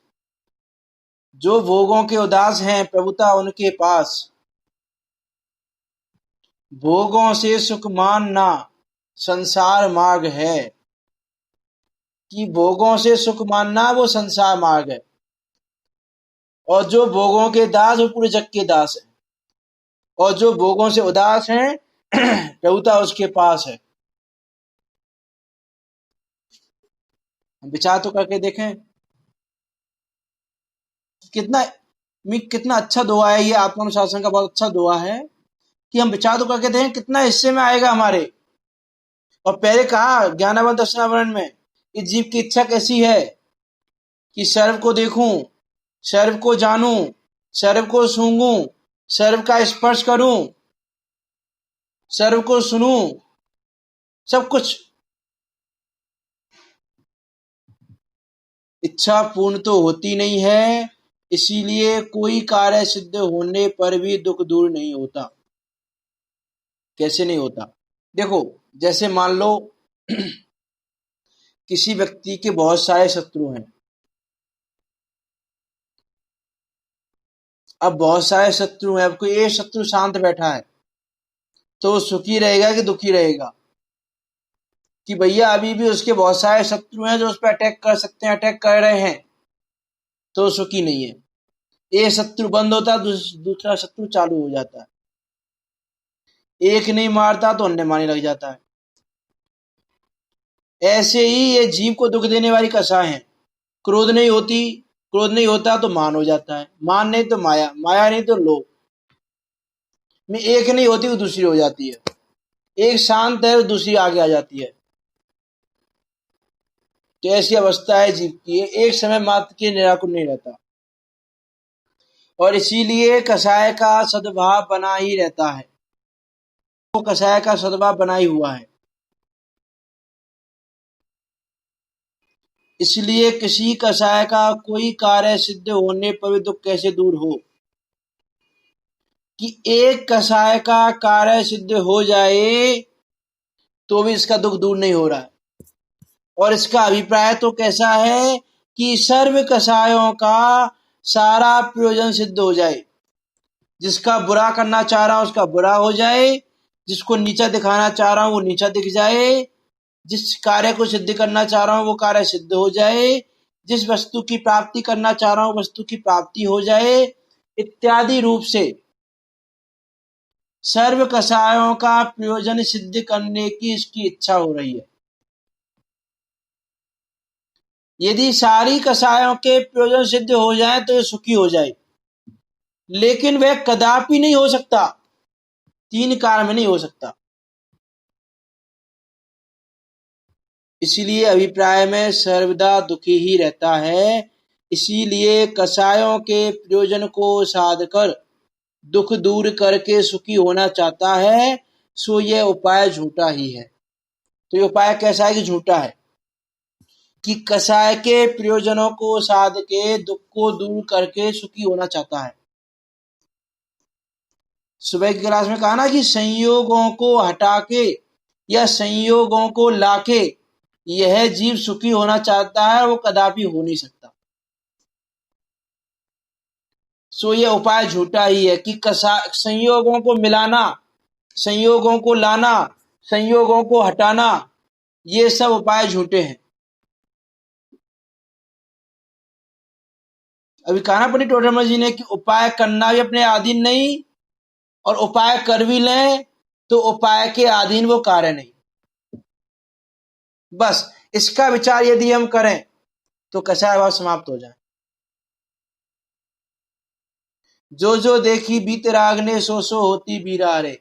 जो भोगों के उदास हैं प्रभुता उनके पास। भोगों से सुख मानना संसार मार्ग है, कि भोगों से सुख मानना वो संसार मार्ग है, और जो भोगों के दास वो पूरे जग के दास है, और जो भोगों से उदास हैं प्रभुता उसके पास है। हम विचार तो करके देखें कितना कितना अच्छा दुआ है ये, आत्मानुशासन का बहुत अच्छा दुआ है, कि हम विचार तो करके देखें कितना हिस्से में आएगा हमारे। और पहले कहा ज्ञानावरण दर्शनावरण में कि जीव की इच्छा कैसी है कि सर्व को देखूं, सर्व को जानूं, सर्व को सूंघूं, सर्व का स्पर्श करूं, सर्व को सुनूं, सब कुछ। इच्छा पूर्ण तो होती नहीं है, इसीलिए कोई कार्य सिद्ध होने पर भी दुख दूर नहीं होता। कैसे नहीं होता? देखो, जैसे मान लो किसी व्यक्ति के बहुत सारे शत्रु हैं। अब बहुत सारे शत्रु हैं, अब कोई एक शत्रु शांत बैठा है तो वो सुखी रहेगा कि दुखी रहेगा? कि भैया अभी भी उसके बहुत सारे शत्रु हैं जो उस पर अटैक कर सकते हैं, अटैक कर रहे हैं, तो सुखी नहीं है। एक शत्रु बंद होता है, दूसरा शत्रु चालू हो जाता है। एक नहीं मारता तो अन्य मारने लग जाता है। ऐसे ही ये जीव को दुख देने वाली कसाएं हैं। क्रोध नहीं होती, क्रोध नहीं होता तो मान हो जाता है, मान नहीं तो माया, माया नहीं तो लोभ में एक नहीं होती वो दूसरी हो जाती है। एक शांत है वो दूसरी आगे आ जाती है। तो ऐसी अवस्था है जीव की, एक समय मात्र के निराकुल नहीं रहता। और इसीलिए कसाय का सद्भाव बना ही रहता है। वो कसाय का सद्भाव बना ही हुआ है। इसलिए किसी कसाय का कोई कार्य सिद्ध होने पर भी दुख कैसे दूर हो? कि एक कसाय का कार्य सिद्ध हो जाए तो भी इसका दुख दूर नहीं हो रहा है। और इसका अभिप्राय तो कैसा है कि सर्व कसायों का सारा प्रयोजन सिद्ध हो जाए। जिसका बुरा करना चाह रहा हूं उसका बुरा हो जाए, जिसको नीचा दिखाना चाह रहा हूं वो नीचा दिख जाए, जिस कार्य को सिद्ध करना चाह रहा हूं वो कार्य सिद्ध हो जाए, जिस वस्तु की प्राप्ति करना चाह रहा हूं वस्तु की प्राप्ति हो जाए, इत्यादि रूप से सर्व कसायों का प्रयोजन सिद्ध करने की इसकी इच्छा हो रही है। यदि सारी कसायों के प्रयोजन सिद्ध हो जाए तो ये सुखी हो जाए, लेकिन वह कदापि नहीं हो सकता, तीन काल में नहीं हो सकता। इसीलिए अभिप्राय में सर्वदा दुखी ही रहता है। इसीलिए कसायों के प्रयोजन को साध कर दुख दूर करके सुखी होना चाहता है, सो यह उपाय झूठा ही है। तो ये उपाय कैसा है कि झूठा है? कि कसाय के प्रयोजनों को साध के दुख को दूर करके सुखी होना चाहता है। सुबह की क्लास में कहा ना कि संयोगों को हटा के या संयोगों को लाके यह जीव सुखी होना चाहता है, वो कदापि हो नहीं सकता। सो यह उपाय झूठा ही है कि संयोगों को मिलाना, संयोगों को लाना, संयोगों को हटाना, ये सब उपाय झूठे हैं। अभी कहा ना पंडित टोडरमल जी ने कि उपाय करना भी अपने अधीन नहीं, और उपाय कर भी लें तो उपाय के अधीन वो कार्य नहीं। बस इसका विचार यदि हम करें तो कसाय भाव समाप्त हो जाए। जो जो देखी बीत राग ने सो सो होती बीरा रे।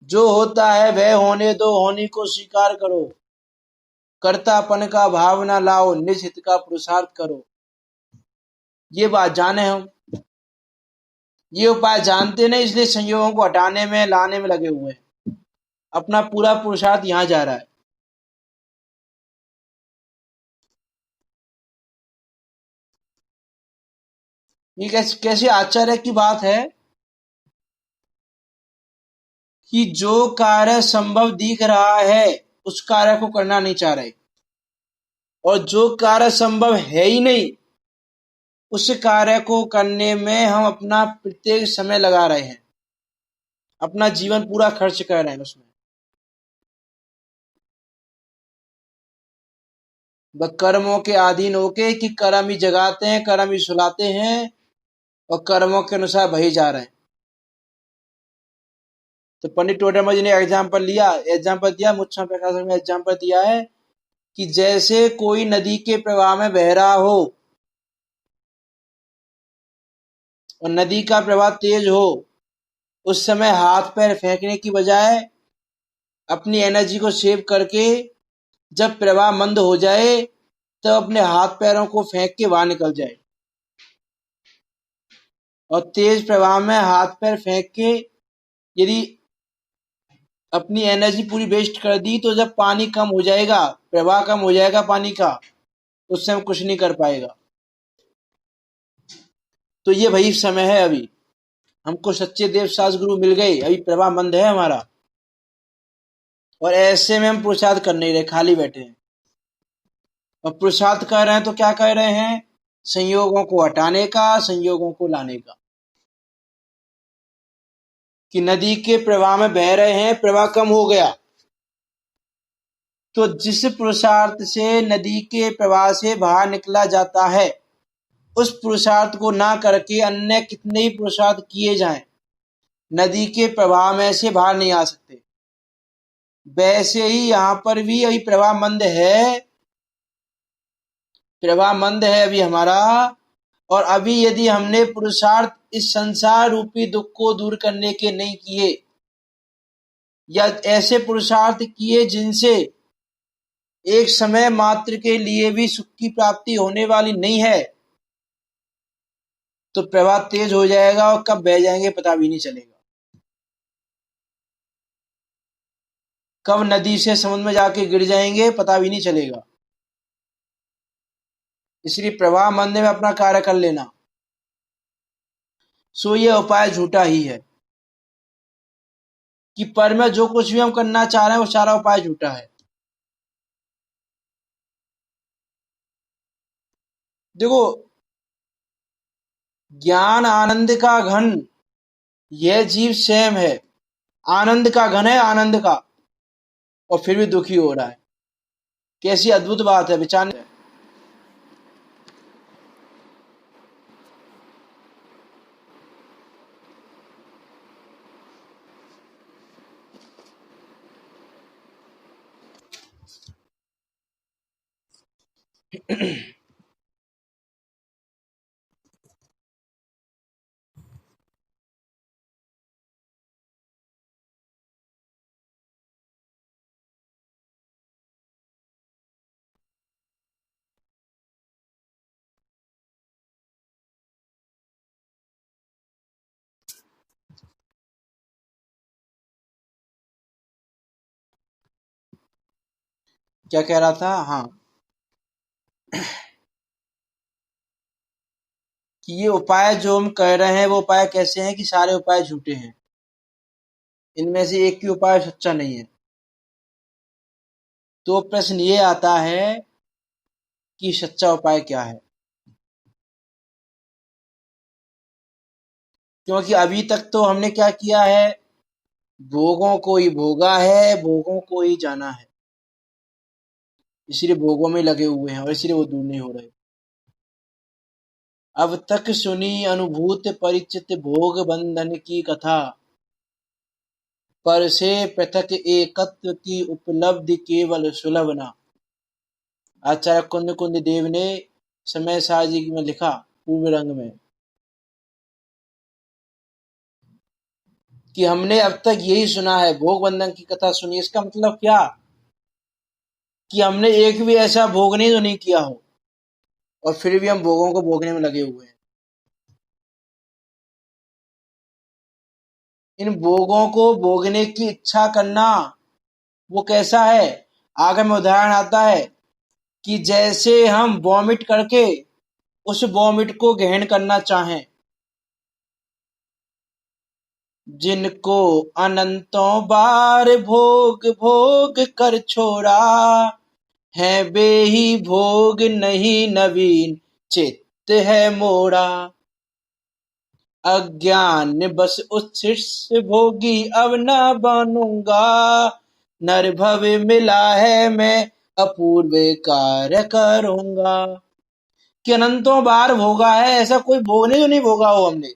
जो होता है वह होने दो, होने को स्वीकार करो, कर्तापन का भाव ना लाओ, निज हित का पुरुषार्थ करो। ये बात जाने हम, ये उपाय जानते नहीं, इसलिए संयोगों को हटाने में लाने में लगे हुए हैं। अपना पूरा पुरुषार्थ यहां जा रहा है। ये कैसी आश्चर्य की बात है कि जो कार्य संभव दिख रहा है उस कार्य को करना नहीं चाह रहे, और जो कार्य संभव है ही नहीं उस कार्य को करने में हम अपना प्रत्येक समय लगा रहे हैं, अपना जीवन पूरा खर्च कर रहे हैं उसमें। वह कर्मों के अधीन होके कि कर्म ही जगाते हैं, कर्म ही सुलाते हैं, और कर्मों के अनुसार बही जा रहे हैं। तो पंडित टोडरमल जी ने एग्जाम्पल दिया, मुच्छा प्रकाशक में एग्जाम्पल दिया है कि जैसे कोई नदी के प्रवाह में बह रहा हो और नदी का प्रवाह तेज हो, उस समय हाथ पैर फेंकने की बजाय अपनी एनर्जी को सेव करके जब प्रवाह मंद हो जाए तब अपने हाथ पैरों को फेंक के बाहर निकल जाए, और तेज प्रवाह में हाथ पैर फेंक के यदि अपनी एनर्जी पूरी वेस्ट कर दी तो जब पानी कम हो जाएगा, प्रवाह कम हो जाएगा पानी का, उससे हम कुछ नहीं कर पाएगा। तो ये वही समय है। अभी हमको सच्चे देव शास्त्र गुरु मिल गए, अभी प्रवाह मंद है हमारा, और ऐसे में हम पुरुषार्थ कर नहीं रहे, खाली बैठे हैं। और पुरुषार्थ कर रहे हैं तो क्या कर रहे हैं? संयोगों को हटाने का, संयोगों को लाने का। कि नदी के प्रवाह में बह रहे हैं, प्रवाह कम हो गया, तो जिस पुरुषार्थ से नदी के प्रवाह से बाहर निकला जाता है, उस पुरुषार्थ को ना करके अन्य कितने ही पुरुषार्थ किए जाएं, नदी के प्रवाह में से बाहर नहीं आ सकते। वैसे ही यहाँ पर भी अभी प्रवाह मंद है, प्रवाह मंद है अभी हमारा। और अभी यदि हमने पुरुषार्थ इस संसार रूपी दुख को दूर करने के नहीं किए, या ऐसे पुरुषार्थ किए जिनसे एक समय मात्र के लिए भी सुख की प्राप्ति होने वाली नहीं है, तो प्रवाह तेज हो जाएगा और कब बह जाएंगे पता भी नहीं चलेगा। कब नदी से समुद्र में जाके गिर जाएंगे पता भी नहीं चलेगा। इसलिए प्रवाह मंद में अपना कार्य कर लेना। सो ये उपाय झूठा ही है कि पर में जो कुछ भी हम करना चाह रहे हैं वो सारा उपाय झूठा है। देखो, ज्ञान आनंद का घन, यह जीव स्वयं है, आनंद का घन है, आनंद का, और फिर भी दुखी हो रहा है। कैसी अद्भुत बात है, विचार। क्या कह रहा था? हाँ, कि ये उपाय जो हम कह रहे हैं वो उपाय कैसे हैं कि सारे उपाय झूठे हैं, इनमें से एक भी उपाय सच्चा नहीं है। तो प्रश्न ये आता है कि सच्चा उपाय क्या है? क्योंकि अभी तक तो हमने क्या किया है, भोगों को ही भोगा है, भोगों को ही जाना है, इसलिए भोगों में लगे हुए हैं और इसलिए वो दूर नहीं हो रहे। अब तक सुनी अनुभूत परिचित भोग बंधन की कथा, पर से पृथक एकत्व की उपलब्धि केवल सुलभ ना। आचार्य कुंद कुंद देव ने समय साजी में लिखा पूर्व रंग में कि हमने अब तक यही सुना है, भोग बंधन की कथा सुनी। इसका मतलब क्या कि हमने एक भी ऐसा भोग नहीं जो नहीं किया हो, और फिर भी हम भोगों को भोगने में लगे हुए हैं। इन भोगों को भोगने की इच्छा करना वो कैसा है? आगे में उदाहरण आता है कि जैसे हम वॉमिट करके उस वॉमिट को गहन करना चाहें। जिनको अनंतों बार भोग भोग कर छोड़ा, है बेही भोग नहीं नवीन चित्त है मोड़ा। अज्ञान बस उच्छृष्ट भोगी अब न बनूंगा, नर भव मिला है मैं अपूर्व कार्य करूंगा। कि अनंतों बार भोगा है, ऐसा कोई भोग नहीं जो नहीं भोगा हो हमने,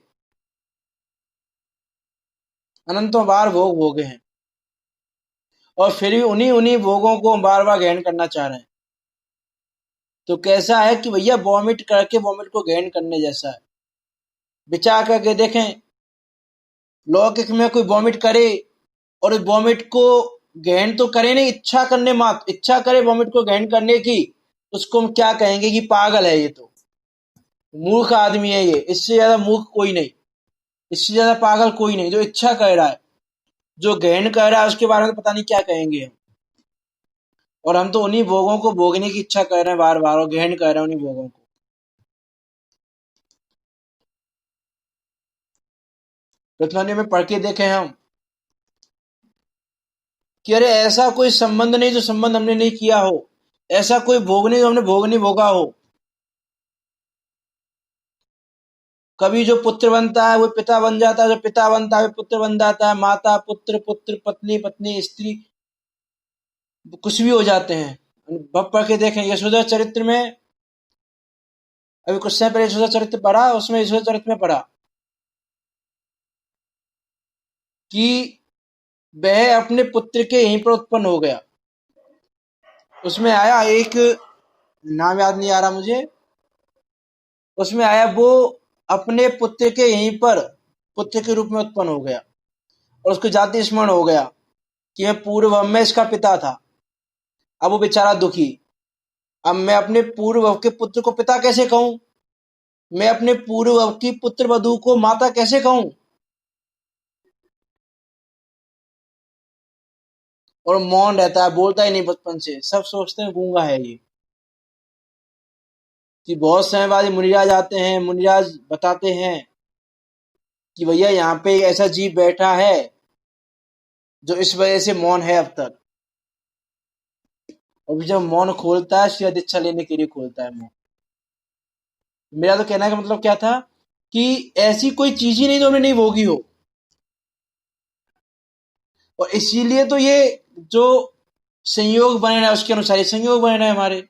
अनंतों बार भोग भोगे हैं, और फिर भी उन्हीं उन्हीं भोगों को हम बार बार गहन करना चाह रहे हैं। तो कैसा है कि भैया वॉमिट करके वॉमिट को गहन करने जैसा है। विचार करके देखें, लौकिक में कोई वॉमिट करे और उस वॉमिट को गहन तो करे नहीं, इच्छा करने मात्र, इच्छा करे वॉमिट को गहन करने की, उसको हम क्या कहेंगे कि पागल है, ये तो मूर्ख आदमी है ये, इससे ज्यादा मूर्ख कोई नहीं, इससे ज्यादा पागल कोई नहीं। जो इच्छा कर रहा है, जो गहन कर रहा है, उसके बारे में तो पता नहीं क्या कहेंगे हम। और हम तो उन्हीं भोगों को भोगने की इच्छा कर रहे हैं बार बार, और गहन कर रहे हैं उन्हीं भोगों को। प्रतिमानी में पढ़ के देखे हम कि अरे ऐसा कोई संबंध नहीं जो संबंध हमने नहीं किया हो, ऐसा कोई भोग नहीं जो हमने भोग नहीं भोगा हो। कभी जो पुत्र बनता है वो पिता बन जाता है, जो पिता बनता है वो पुत्र बन जाता है, माता पुत्र, पुत्र पत्नी, पत्नी स्त्री, कुछ भी हो जाते हैं। अब पढ़ के देखें यशोदा चरित्र में, अभी कुछ समय पहले यशोदा चरित्र पढ़ा, उसमें यशोदा चरित्र में पढ़ा कि वह अपने पुत्र के यहीं पर उत्पन्न हो गया। उसमें आया एक, नाम याद नहीं आ रहा मुझे, उसमें आया वो अपने पुत्र के यहीं पर पुत्र के रूप में उत्पन्न हो गया, और उसको जाति स्मरण हो गया कि मैं पूर्व में इसका पिता था। अब वो बेचारा दुखी, अब मैं अपने पूर्व के पुत्र को पिता कैसे कहूं, मैं अपने पूर्व की पुत्र वधू को माता कैसे कहूं। और मौन रहता है, बोलता ही नहीं बचपन से, सब सोचते हैं गूंगा है ये। कि बहुत समय बाद मुनिराज आते हैं, मुनिराज बताते हैं कि भैया यहाँ पे एक ऐसा जीव बैठा है जो इस वजह से मौन है अब तक। और जब मौन खोलता है शायद इच्छा लेने के लिए खोलता है मौन। मेरा तो कहने का मतलब क्या था कि ऐसी कोई चीज ही नहीं जो हमने नहीं भोगी हो, और इसीलिए तो ये जो संयोग बने रहे उसके अनुसार ही संयोग बने रहे हमारे।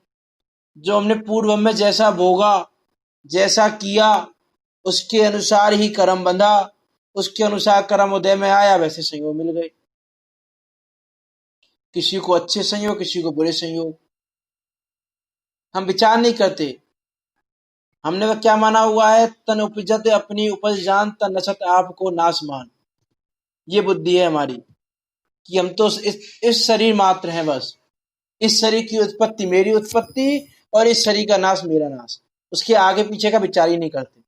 जो हमने पूर्व में जैसा भोगा, जैसा किया, उसके अनुसार ही कर्म बंधा, उसके अनुसार कर्म उदय में आया, वैसे संयोग मिल गए। किसी को अच्छे संयोग, किसी को बुरे संयोग। हम विचार नहीं करते, हमने वह क्या माना हुआ है, तन उपजत अपनी उपज जान, तन नसत आपको नाश मान। ये बुद्धि है हमारी कि हम तो इस शरीर मात्र हैं बस, इस शरीर की उत्पत्ति मेरी उत्पत्ति, और इस शरीर का नाश मेरा नाश, उसके आगे पीछे का विचार ही नहीं करते।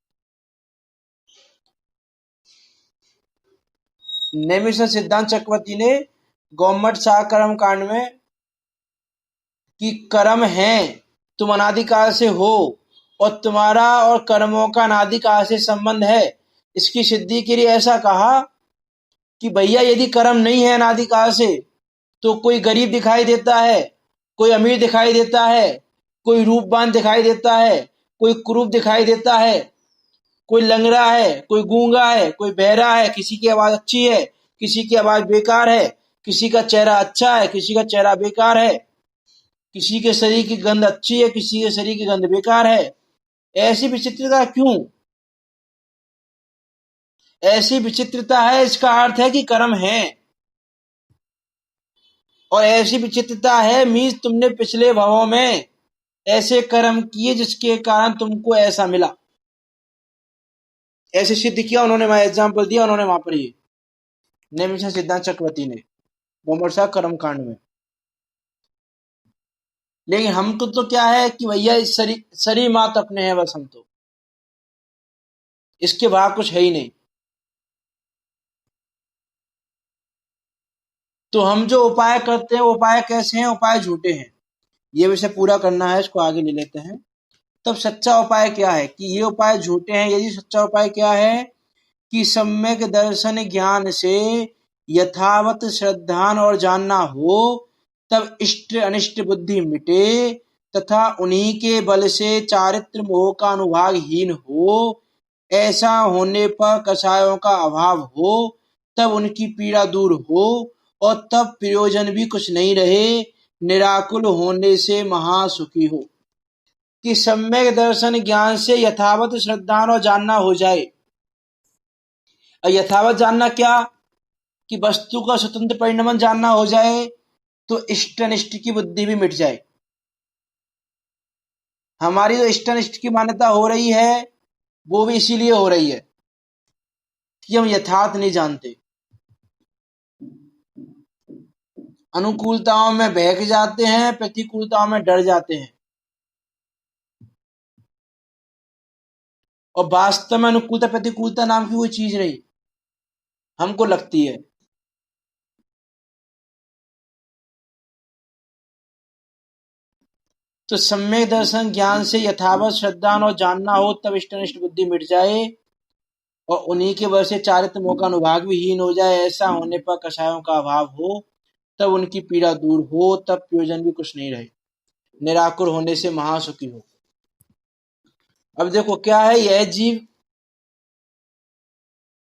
नैमिषारण्य सिद्धांत चक्रवर्ती ने गौमठ शाह कर्म कांड में कि कर्म है, तुम अनादिकाल से हो, और तुम्हारा और कर्मों का अनादिकाल से संबंध है, इसकी सिद्धि के लिए ऐसा कहा कि भैया यदि कर्म नहीं है अनादिकाल से, तो कोई गरीब दिखाई देता है, कोई अमीर दिखाई देता है, कोई रूपवान दिखाई देता है, कोई कुरूप दिखाई देता है, कोई लंगड़ा है, कोई गूंगा है, कोई बहरा है, किसी की आवाज अच्छी है, किसी की आवाज बेकार है, किसी का चेहरा अच्छा है, किसी का चेहरा बेकार है, किसी के शरीर की गंध अच्छी है, किसी के शरीर की गंध बेकार है। ऐसी विचित्रता क्यों? ऐसी विचित्रता है, इसका अर्थ है कि कर्म है। और ऐसी विचित्रता है मीन्स तुमने पिछले भवों में ऐसे कर्म किए जिसके कारण तुमको ऐसा मिला। ऐसे सिद्ध किया उन्होंने, वहां एग्जाम्पल दिया उन्होंने वहां पर, ये नैमिषारण्य सिद्धांत चक्रवर्ती ने गौमठ कर्म कांड में। लेकिन हमको तो क्या है कि भैया इस शरीर मात्र अपने हैं बस, हम तो इसके बाहर कुछ है ही नहीं। तो हम जो उपाय करते हैं, उपाय कैसे हैं? उपाय झूठे हैं। ये विषय पूरा करना है, इसको आगे ले लेते हैं। तब सच्चा उपाय क्या है कि ये उपाय झूठे हैं। यदि सच्चा उपाय क्या है कि सम्यक दर्शन ज्ञान से यथावत श्रद्धान और जानना हो, तब इष्ट अनिष्ट बुद्धि मिटे, तथा उन्हीं के बल से चारित्र मोह का अनुभागहीन हो। ऐसा होने पर कषायों का अभाव हो, तब उनकी पीड़ा दूर हो, और तब प्रयोजन भी कुछ नहीं रहे, निराकुल होने से महासुखी हो। कि सम्यक दर्शन ज्ञान से यथावत श्रद्धान और जानना हो जाए। और यथावत जानना क्या कि वस्तु का स्वतंत्र परिणमन जानना हो जाए, तो इष्ट अनिष्ट की बुद्धि भी मिट जाए। हमारी जो इष्ट अनिष्ट की मान्यता हो रही है वो भी इसीलिए हो रही है कि हम यथार्थ नहीं जानते। अनुकूलताओं में बहक जाते हैं, प्रतिकूलताओं में डर जाते हैं। और वास्तव में अनुकूलता प्रतिकूलता नाम की कोई चीज नहीं, हमको लगती है। तो सम्यक दर्शन ज्ञान से यथावत श्रद्धा और जानना हो, तब इष्टनिष्ठ बुद्धि मिट जाए और उन्हीं के वजह से चारित्र मोह का अनुभाग भी हीन हो जाए। ऐसा होने पर कषायों का अभाव हो, तब उनकी पीड़ा दूर हो, तब प्रयोजन भी कुछ नहीं रहे, निराकुर होने से महासुखी हो। अब देखो क्या है, यह जीव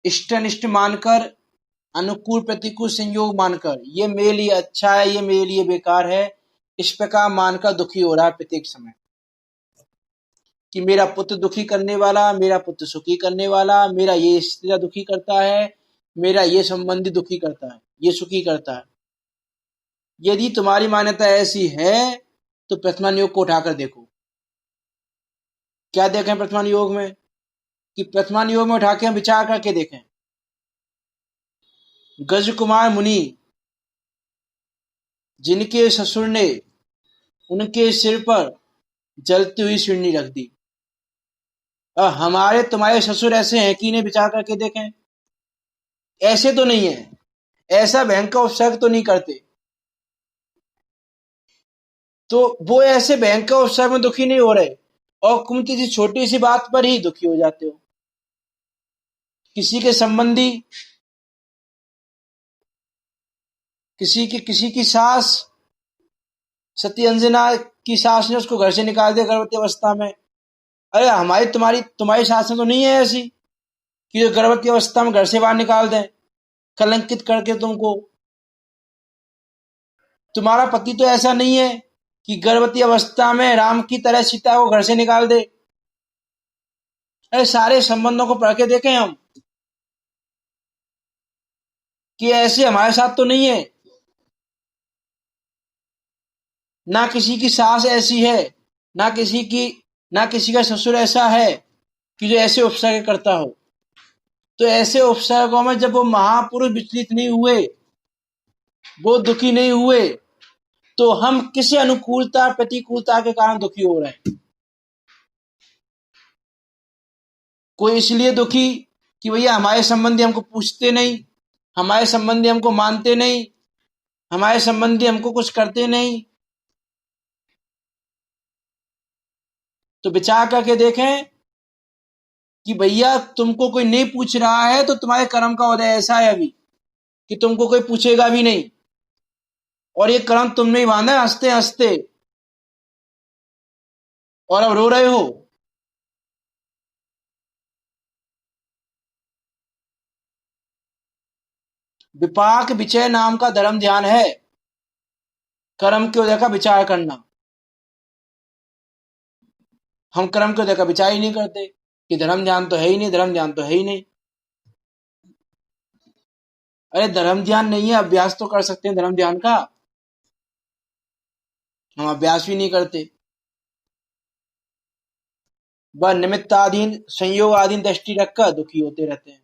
इष्टनिष्ठ मानकर, अनुकूल प्रतिकूल संयोग मानकर, ये मेरे लिए अच्छा है, ये मेरे लिए बेकार है, इस प्रकार मानकर दुखी हो रहा है प्रत्येक समय कि मेरा पुत्र दुखी करने वाला, मेरा पुत्र सुखी करने वाला, मेरा ये स्त्री दुखी करता है, मेरा ये संबंधी दुखी करता है, ये सुखी करता है। यदि तुम्हारी मान्यता ऐसी है तो प्रथमान योग को उठाकर देखो। क्या देखें प्रथमान योग में? कि प्रथमान योग में उठा के हम विचार करके देखें। गज कुमार मुनि, जिनके ससुर ने उनके सिर पर जलती हुई सिरनी रख दी, हमारे तुम्हारे ससुर ऐसे हैं कि इन्हें विचार करके देखें। ऐसे तो नहीं है, ऐसा भयंकर उपसर्ग तो नहीं करते, तो वो ऐसे भयंकर उपसर्ग में दुखी नहीं हो रहे, और तुम किसी छोटी सी बात पर ही दुखी हो जाते हो। किसी के संबंधी, किसी की सास, सती अंजना की सास ने उसको घर से निकाल दिया गर्भवती अवस्था में। अरे हमारी तुम्हारी सास में तो नहीं है ऐसी कि जो गर्भवती अवस्था में घर से बाहर निकाल दें, कलंकित करके तुमको। तुम्हारा पति तो ऐसा नहीं है कि गर्भवती अवस्था में राम की तरह सीता को घर से निकाल दे। अरे सारे संबंधों को पढ़ के देखें हम कि ऐसे हमारे साथ तो नहीं है। ना किसी की सास ऐसी है, ना किसी का ससुर ऐसा है कि जो ऐसे उपसर्ग करता हो। तो ऐसे उपसर्गों में जब वो महापुरुष विचलित नहीं हुए, वो दुखी नहीं हुए, तो हम किसी अनुकूलता प्रतिकूलता के कारण दुखी हो रहे हैं। कोई इसलिए दुखी कि भैया हमारे संबंधी हमको पूछते नहीं, हमारे संबंधी हमको मानते नहीं, हमारे संबंधी हमको कुछ करते नहीं। तो विचार करके देखें कि भैया तुमको कोई नहीं पूछ रहा है तो तुम्हारे कर्म का उदय ऐसा है अभी कि तुमको कोई पूछेगा भी नहीं, और ये कर्म तुमने ही बांधा हंसते हंसते, और अब रो रहे हो। विपाक विचय नाम का धर्म ध्यान है, कर्म के उदय का विचार करना। हम कर्म के उदय का विचार ही नहीं करते कि धर्म ध्यान तो है ही नहीं, धर्म ध्यान तो है ही नहीं। अरे धर्म ध्यान नहीं है, अभ्यास तो कर सकते हैं धर्म ध्यान का, हम अभ्यास भी नहीं करते। वह निमित्ताधीन संयोगाधीन दृष्टि रखकर दुखी होते रहते हैं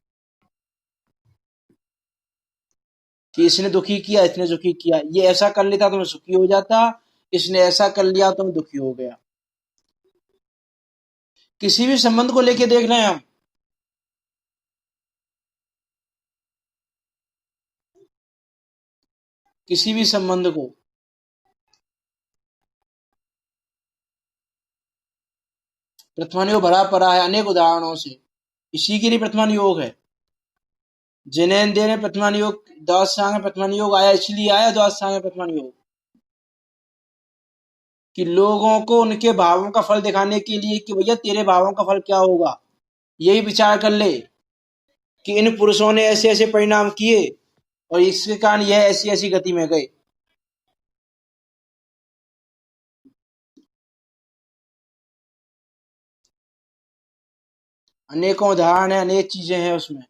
कि इसने दुखी किया, इसने दुखी किया, ये ऐसा कर लेता तो मैं सुखी हो जाता, इसने ऐसा कर लिया तो मैं दुखी हो गया। किसी भी संबंध को लेके देख रहे हैं हम, किसी भी संबंध को, प्रथमान योग भरा पड़ा है अनेक उदाहरणों से। इसी के लिए प्रथमान योग है। जिनेंद्र ने प्रथमान योग, द्वादश सांग में प्रथमान योग आया, इसलिए आया द्वादश सांग में प्रथमान योग कि लोगों को उनके भावों का फल दिखाने के लिए कि भैया तेरे भावों का फल क्या होगा, यही विचार कर ले कि इन पुरुषों ने ऐसे ऐसे परिणाम किए और इसके कारण यह ऐसी ऐसी गति में गए। अनेकों उदाहरण है, अनेक चीजें हैं उसमें।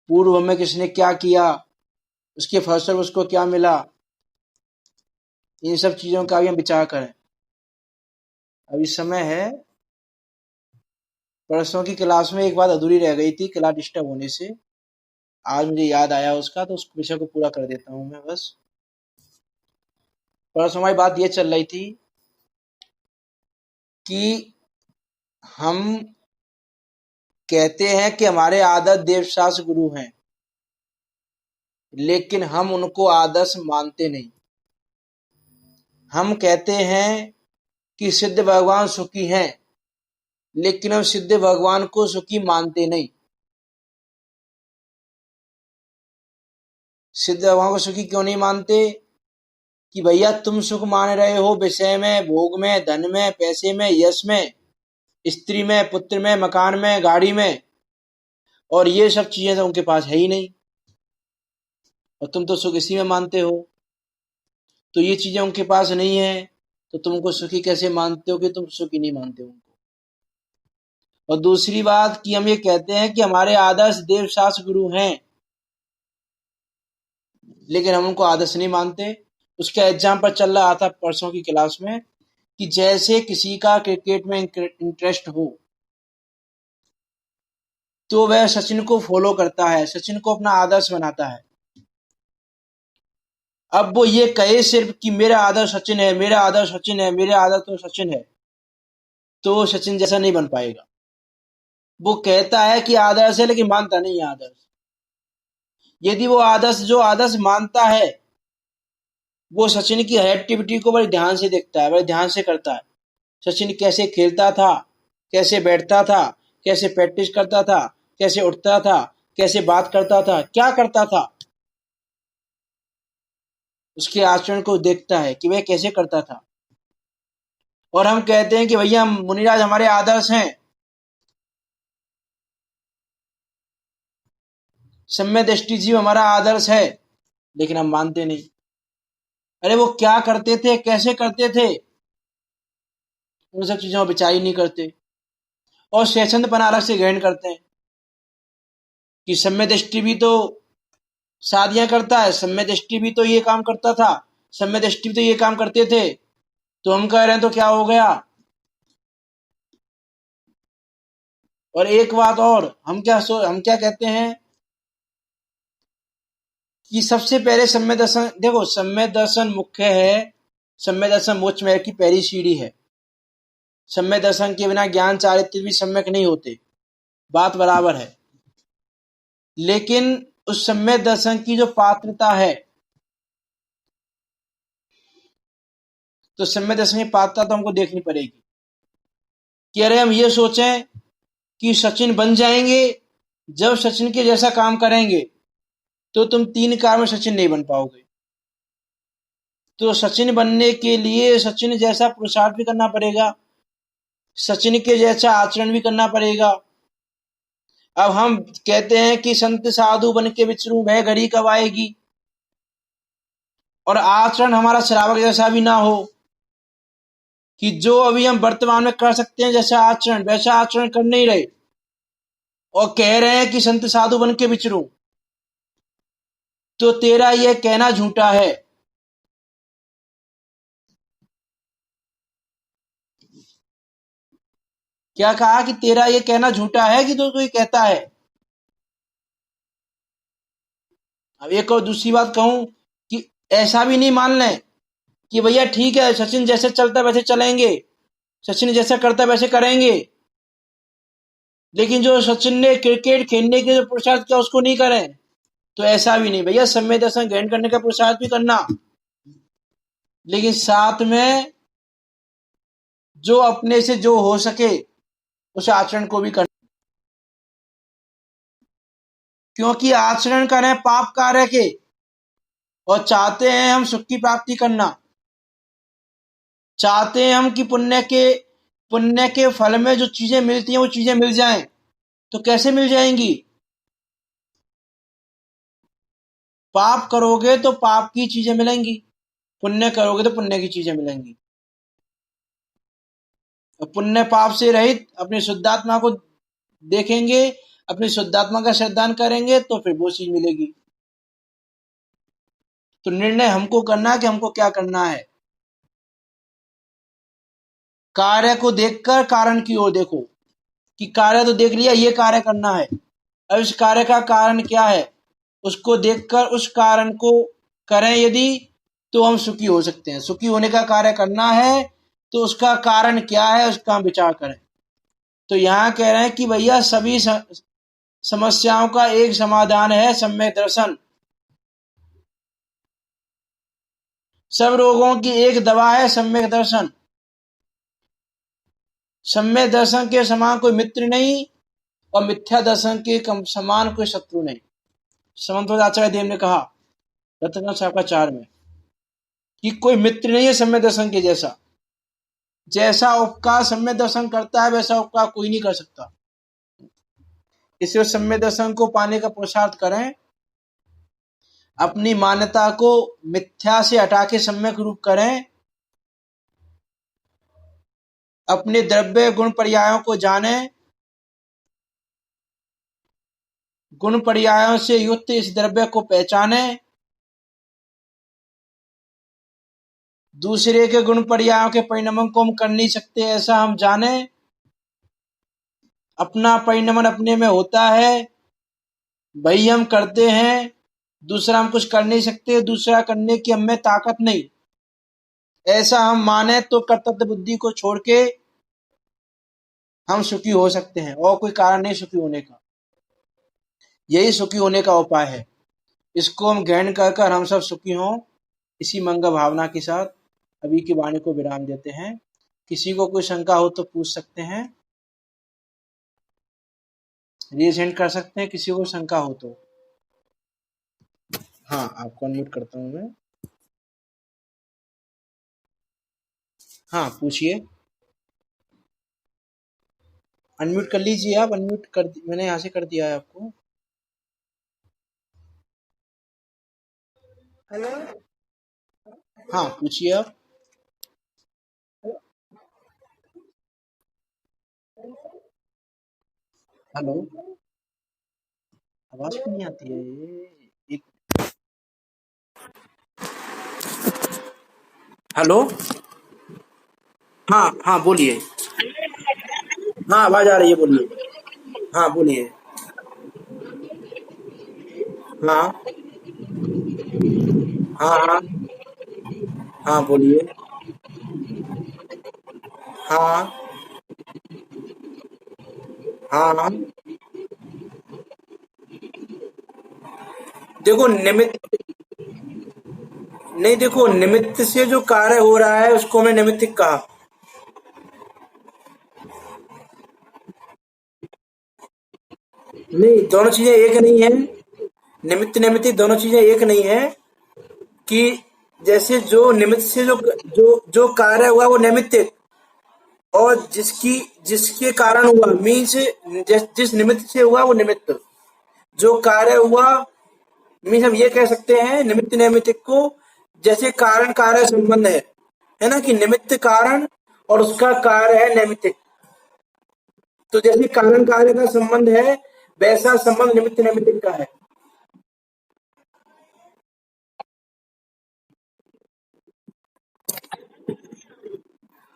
पूर्व में किसने क्या किया, उसके फलस्वरूप उसको क्या मिला, इन सब चीजों का भी हम विचार करें। अभी समय है, परसों की क्लास में एक बात अधूरी रह गई थी क्लास डिस्टर्ब होने से। आज मुझे याद आया उसका, तो उस विषय को पूरा कर देता हूं मैं बस। परसों हमारी बात ये चल रही थी कि हम कहते हैं कि हमारे आदर्श देवशास्त्र गुरु हैं, लेकिन हम उनको आदर्श मानते नहीं। हम कहते हैं कि सिद्ध भगवान सुखी हैं, लेकिन हम सिद्ध भगवान को सुखी मानते नहीं। सिद्ध भगवान को सुखी क्यों नहीं मानते? कि भैया तुम सुख मान रहे हो विषय में, भोग में, धन में, पैसे में, यश में, स्त्री में, पुत्र में, मकान में, गाड़ी में, और ये सब चीजें तो उनके पास है ही नहीं, और तुम तो सुख इसी में मानते हो। तो ये चीजें उनके पास नहीं है, तो तुम उनको सुखी कैसे मानते हो कि तुम सुखी नहीं मानते उनको? और दूसरी बात कि हम ये कहते हैं कि हमारे आदर्श देव शास्त्र गुरु हैं, लेकिन हम उनको आदर्श नहीं मानते। उसका एग्जाम्पल चल रहा था परसों की क्लास में कि जैसे किसी का क्रिकेट में इंटरेस्ट हो, तो वह सचिन को फॉलो करता है, सचिन को अपना आदर्श बनाता है। अब वो ये कहे सिर्फ कि मेरा आदर्श सचिन है, मेरा आदर्श सचिन है, मेरा आदर्श तो सचिन है, तो वो सचिन जैसा नहीं बन पाएगा। वो कहता है कि आदर्श है, लेकिन मानता नहीं है आदर्श। यदि वो आदर्श जो आदर्श मानता है, वो सचिन की हर एक्टिविटी को बड़े ध्यान से देखता है, बड़े ध्यान से करता है। सचिन कैसे खेलता था, कैसे बैठता था, कैसे प्रैक्टिस करता था, कैसे उठता था, कैसे बात करता था, क्या करता था, उसके आचरण को देखता है कि वह कैसे करता था। और हम कहते हैं कि भैया मुनिराज हमारे आदर्श हैं, सम्य दृष्टि जीव हमारा आदर्श है, लेकिन हम मानते नहीं। अरे वो क्या करते थे, कैसे करते थे, उन सब चीजों में विचार ही नहीं करते, और स्वच्छंदपना अलग से ग्रहण करते हैं कि सम्य दृष्टि भी तो शादियां करता है, सम्य दृष्टि भी तो ये काम करता था, सम्य दृष्टि भी तो ये काम करते थे, तो हम कह रहे हैं तो क्या हो गया? और एक बात और, हम क्या कहते हैं कि सबसे पहले सम्य दर्शन, देखो सम्य दर्शन मुख्य है, सम्य दर्शन मोक्ष मार्ग की पहली सीढ़ी है। सम्य दर्शन के बिना ज्ञान चारित्र भी सम्यक नहीं होते, बात बराबर है। लेकिन उस सम्य दर्शन की जो पात्रता है, तो सम्य दर्शन की पात्रता तो हमको देखनी पड़ेगी कि अरे हम ये सोचें कि सचिन बन जाएंगे, जब सचिन के जैसा काम करेंगे तो तुम 3 कार में सचिन नहीं बन पाओगे। तो सचिन बनने के लिए सचिन जैसा पुरुषार्थ भी करना पड़ेगा, सचिन के जैसा आचरण भी करना पड़ेगा। अब हम कहते हैं कि संत साधु बन के विचरूं, वह घड़ी कब आएगी, और आचरण हमारा श्रावक जैसा भी ना हो कि जो अभी हम वर्तमान में कर सकते हैं जैसा आचरण, वैसा आचरण कर नहीं रहे, और कह रहे हैं कि संत साधु बन के विचरूं, तो तेरा यह कहना झूठा है। क्या कहा कि तेरा ये कहना झूठा है कि तो कोई कहता है? अब एक और दूसरी बात कहूं कि ऐसा भी नहीं मान लें कि भैया ठीक है सचिन जैसे चलता वैसे चलेंगे, सचिन जैसा करता वैसे करेंगे, लेकिन जो सचिन ने क्रिकेट खेलने के जो पुरुषार्थ किया उसको नहीं करें, तो ऐसा भी नहीं। भैया सम्य दर्शन ग्रहण करने का पुरुषार्थ भी करना, लेकिन साथ में जो अपने से जो हो सके उस आचरण को भी करना, क्योंकि आचरण करें पाप कार्य के, और चाहते हैं हम सुख की प्राप्ति करना, चाहते हैं हम कि पुण्य के फल में जो चीजें मिलती हैं वो चीजें मिल जाएं, तो कैसे मिल जाएंगी? पाप करोगे तो पाप की चीजें मिलेंगी, पुण्य करोगे तो पुण्य की चीजें मिलेंगी। और पुण्य पाप से रहित अपनी शुद्धात्मा को देखेंगे, अपनी शुद्धात्मा का श्रद्धान करेंगे, तो फिर वो चीज मिलेगी। तो निर्णय हमको करना है कि हमको क्या करना है। कार्य को देखकर कारण की ओर देखो कि कार्य तो देख लिया, ये कार्य करना है। अब इस कार्य का कारण क्या है? उसको देखकर उस कारण को करें यदि, तो हम सुखी हो सकते हैं। सुखी होने का कार्य करना है तो उसका कारण क्या है, उसका हम विचार करें। तो यहाँ कह रहे हैं कि भैया सभी समस्याओं का एक समाधान है सम्यक दर्शन। सब रोगों की एक दवा है सम्यक दर्शन। सम्यक दर्शन के समान कोई मित्र नहीं और मिथ्या दर्शन के समान कोई शत्रु नहीं। समन्वय आचार्य देव ने कहा रत्न शाखा 4 में कि कोई मित्र नहीं है सम्यक दर्शन के जैसा। जैसा उपकार सम्यक दर्शन करता है वैसा उपकार कोई नहीं कर सकता। इसलिए सम्यक दर्शन को पाने का पुरुषार्थ करें। अपनी मान्यता को मिथ्या से हटा के सम्यक रूप करें। अपने द्रव्य गुण पर्यायों को जानें। गुण पर्यायों से युक्त इस द्रव्य को पहचाने। दूसरे के गुण पर्यायों के परिणमन को हम कर नहीं सकते ऐसा हम जाने। अपना परिणमन अपने में होता है, वही हम करते हैं। दूसरा हम कुछ कर नहीं सकते, दूसरा करने की हमें ताकत नहीं, ऐसा हम माने तो कर्तव्य बुद्धि को छोड़ के हम सुखी हो सकते हैं। और कोई कारण नहीं सुखी होने का, यही सुखी होने का उपाय है। इसको हम ग्रहण कर कर हम सब सुखी हों। इसी मंगल भावना के साथ अभी की वाणी को विराम देते हैं। किसी को कोई शंका हो तो पूछ सकते हैं, रेज हैंड कर सकते हैं किसी को शंका हो तो। हाँ, आपको अनम्यूट करता हूँ मैं। हाँ, पूछिए। अनम्यूट कर लीजिए आप। अनम्यूट कर मैंने यहाँ से कर दिया है आपको। हाँ, पूछिए आप। हेलो, आवाज क्यों नहीं आती है ये? एक हेलो। हाँ हाँ, बोलिए। हाँ, आवाज आ रही है, बोलिए। हाँ, बोलिए। हाँ हाँ हाँ हाँ, बोलिए। हाँ हाँ हाँ। देखो निमित्त, नहीं देखो निमित्त से जो कार्य हो रहा है उसको मैं निमित्तिक कहा। नहीं, दोनों चीजें एक नहीं है। निमित्त निमित्तिक दोनों चीजें एक नहीं है। कि जैसे जो निमित्त से जो जो जो कार्य हुआ वो निमित्तिक, और जिसके कारण हुआ मीन्स जिस निमित्त से हुआ वो निमित्त। जो कार्य हुआ मीन्स हम ये कह सकते हैं निमित्त नैमित्तिक को, जैसे कारण कार्य संबंध है ना, कि निमित्त कारण और उसका कार्य है नैमित्तिक। तो जैसे कारण कार्य का संबंध है वैसा संबंध निमित्त नैमित्तिक का है।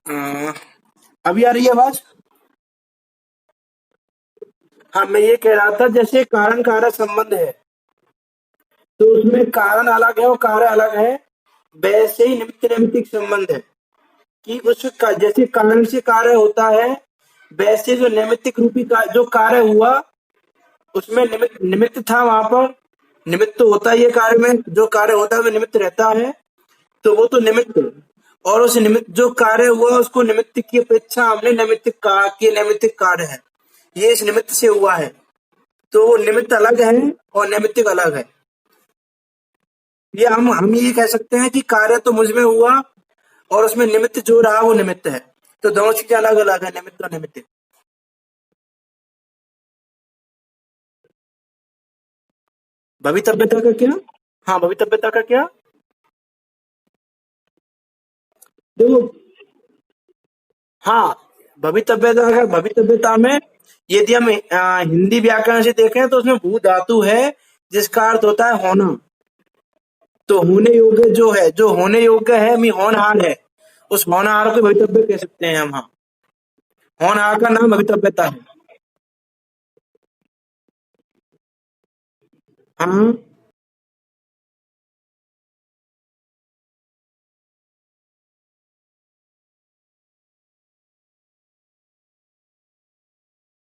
अ, अभी आ रही है आवाज? हाँ, मैं ये कह रहा था जैसे कारण कार्य संबंध है तो उसमें कारण अलग है और कार्य अलग है। वैसे ही निमित्त नैमित्तिक संबंध है कि जैसे कारण से कार्य होता है वैसे जो नैमित्तिक रूपी का जो कार्य हुआ उसमें निमित्त निमित्त था। वहां पर निमित्त तो होता ही है, कार्य में जो कार्य होता है वो निमित्त रहता है। तो वो तो निमित्त, और उस निमित्त जो कार्य हुआ उसको निमित्त की अपेक्षा हमने नैमित्तिक कहा कि नैमित्तिक कार्य है, ये इस निमित्त से हुआ है। तो वो निमित्त अलग है और नैमित्तिक अलग है। ये हम ये कह सकते हैं कि कार्य तो मुझ में हुआ और उसमें निमित्त जो रहा वो निमित्त है। तो दोनों चीजें अलग अलग है, निमित्त और निमित्त। भवितव्यता का क्या? हाँ, भवितव्यता का क्या? देखो, हाँ, भवितव्यता में यदि हम हिंदी व्याकरण से देखें तो उसमें भू धातु है जिसका अर्थ होता है होना। तो होने योग्य जो है, जो होने योग्य है मी होनहार है, उस होनहार को भवितव्य कह सकते हैं हम। हाँ, होनहार का नाम भवितव्यता है। हाँ,